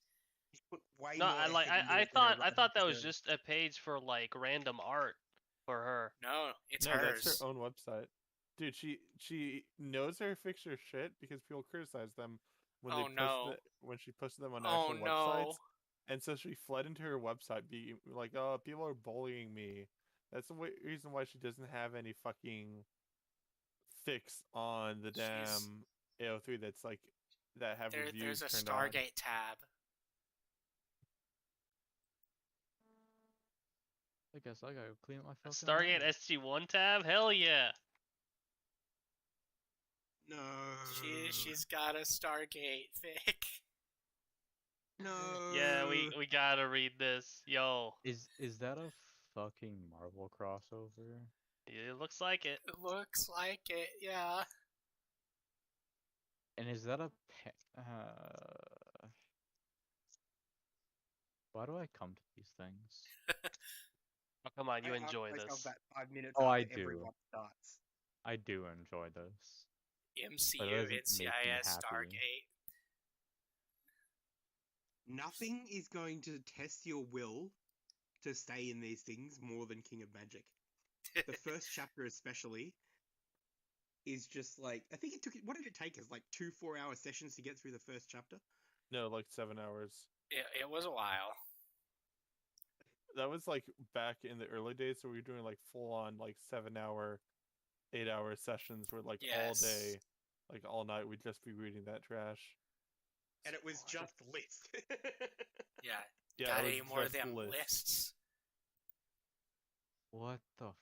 No, I thought that was just a page for like random art for her. No, it's no, hers. That's her own website. Dude, she knows her fics are shit because people criticize them when when she posted them on actual websites. And so she fled into her website, being like, "Oh, people are bullying me." That's the reason why she doesn't have any fucking fics on the damn AO3 that's like that have reviews There's a turned on. Stargate tab. I guess I gotta clean up my fucking Stargate SG1 tab? Hell yeah! No. She's got a Stargate fic. No. Yeah, we gotta read this. Yo. Is that a fucking Marvel crossover? It looks like it. It looks like it, yeah. And is that a why do I come to these things? Oh, come on, you enjoy this. That 5 minutes Oh, I after do. everyone starts. I do enjoy this. MCU, But it doesn't make me NCIS, happy. Stargate. Nothing is going to test your will to stay in these things more than King of Magic. The first chapter especially is just like, I think what did it take us? Like 2 4-hour sessions to get through the first chapter? No, like 7 hours. It was a while. That was like back in the early days, so we were doing like full on like 7-hour, 8-hour sessions where like all day, like all night, we'd just be reading that trash. And it was just lists. Yeah. Yeah, Got it any was more of just them lists. lists? What the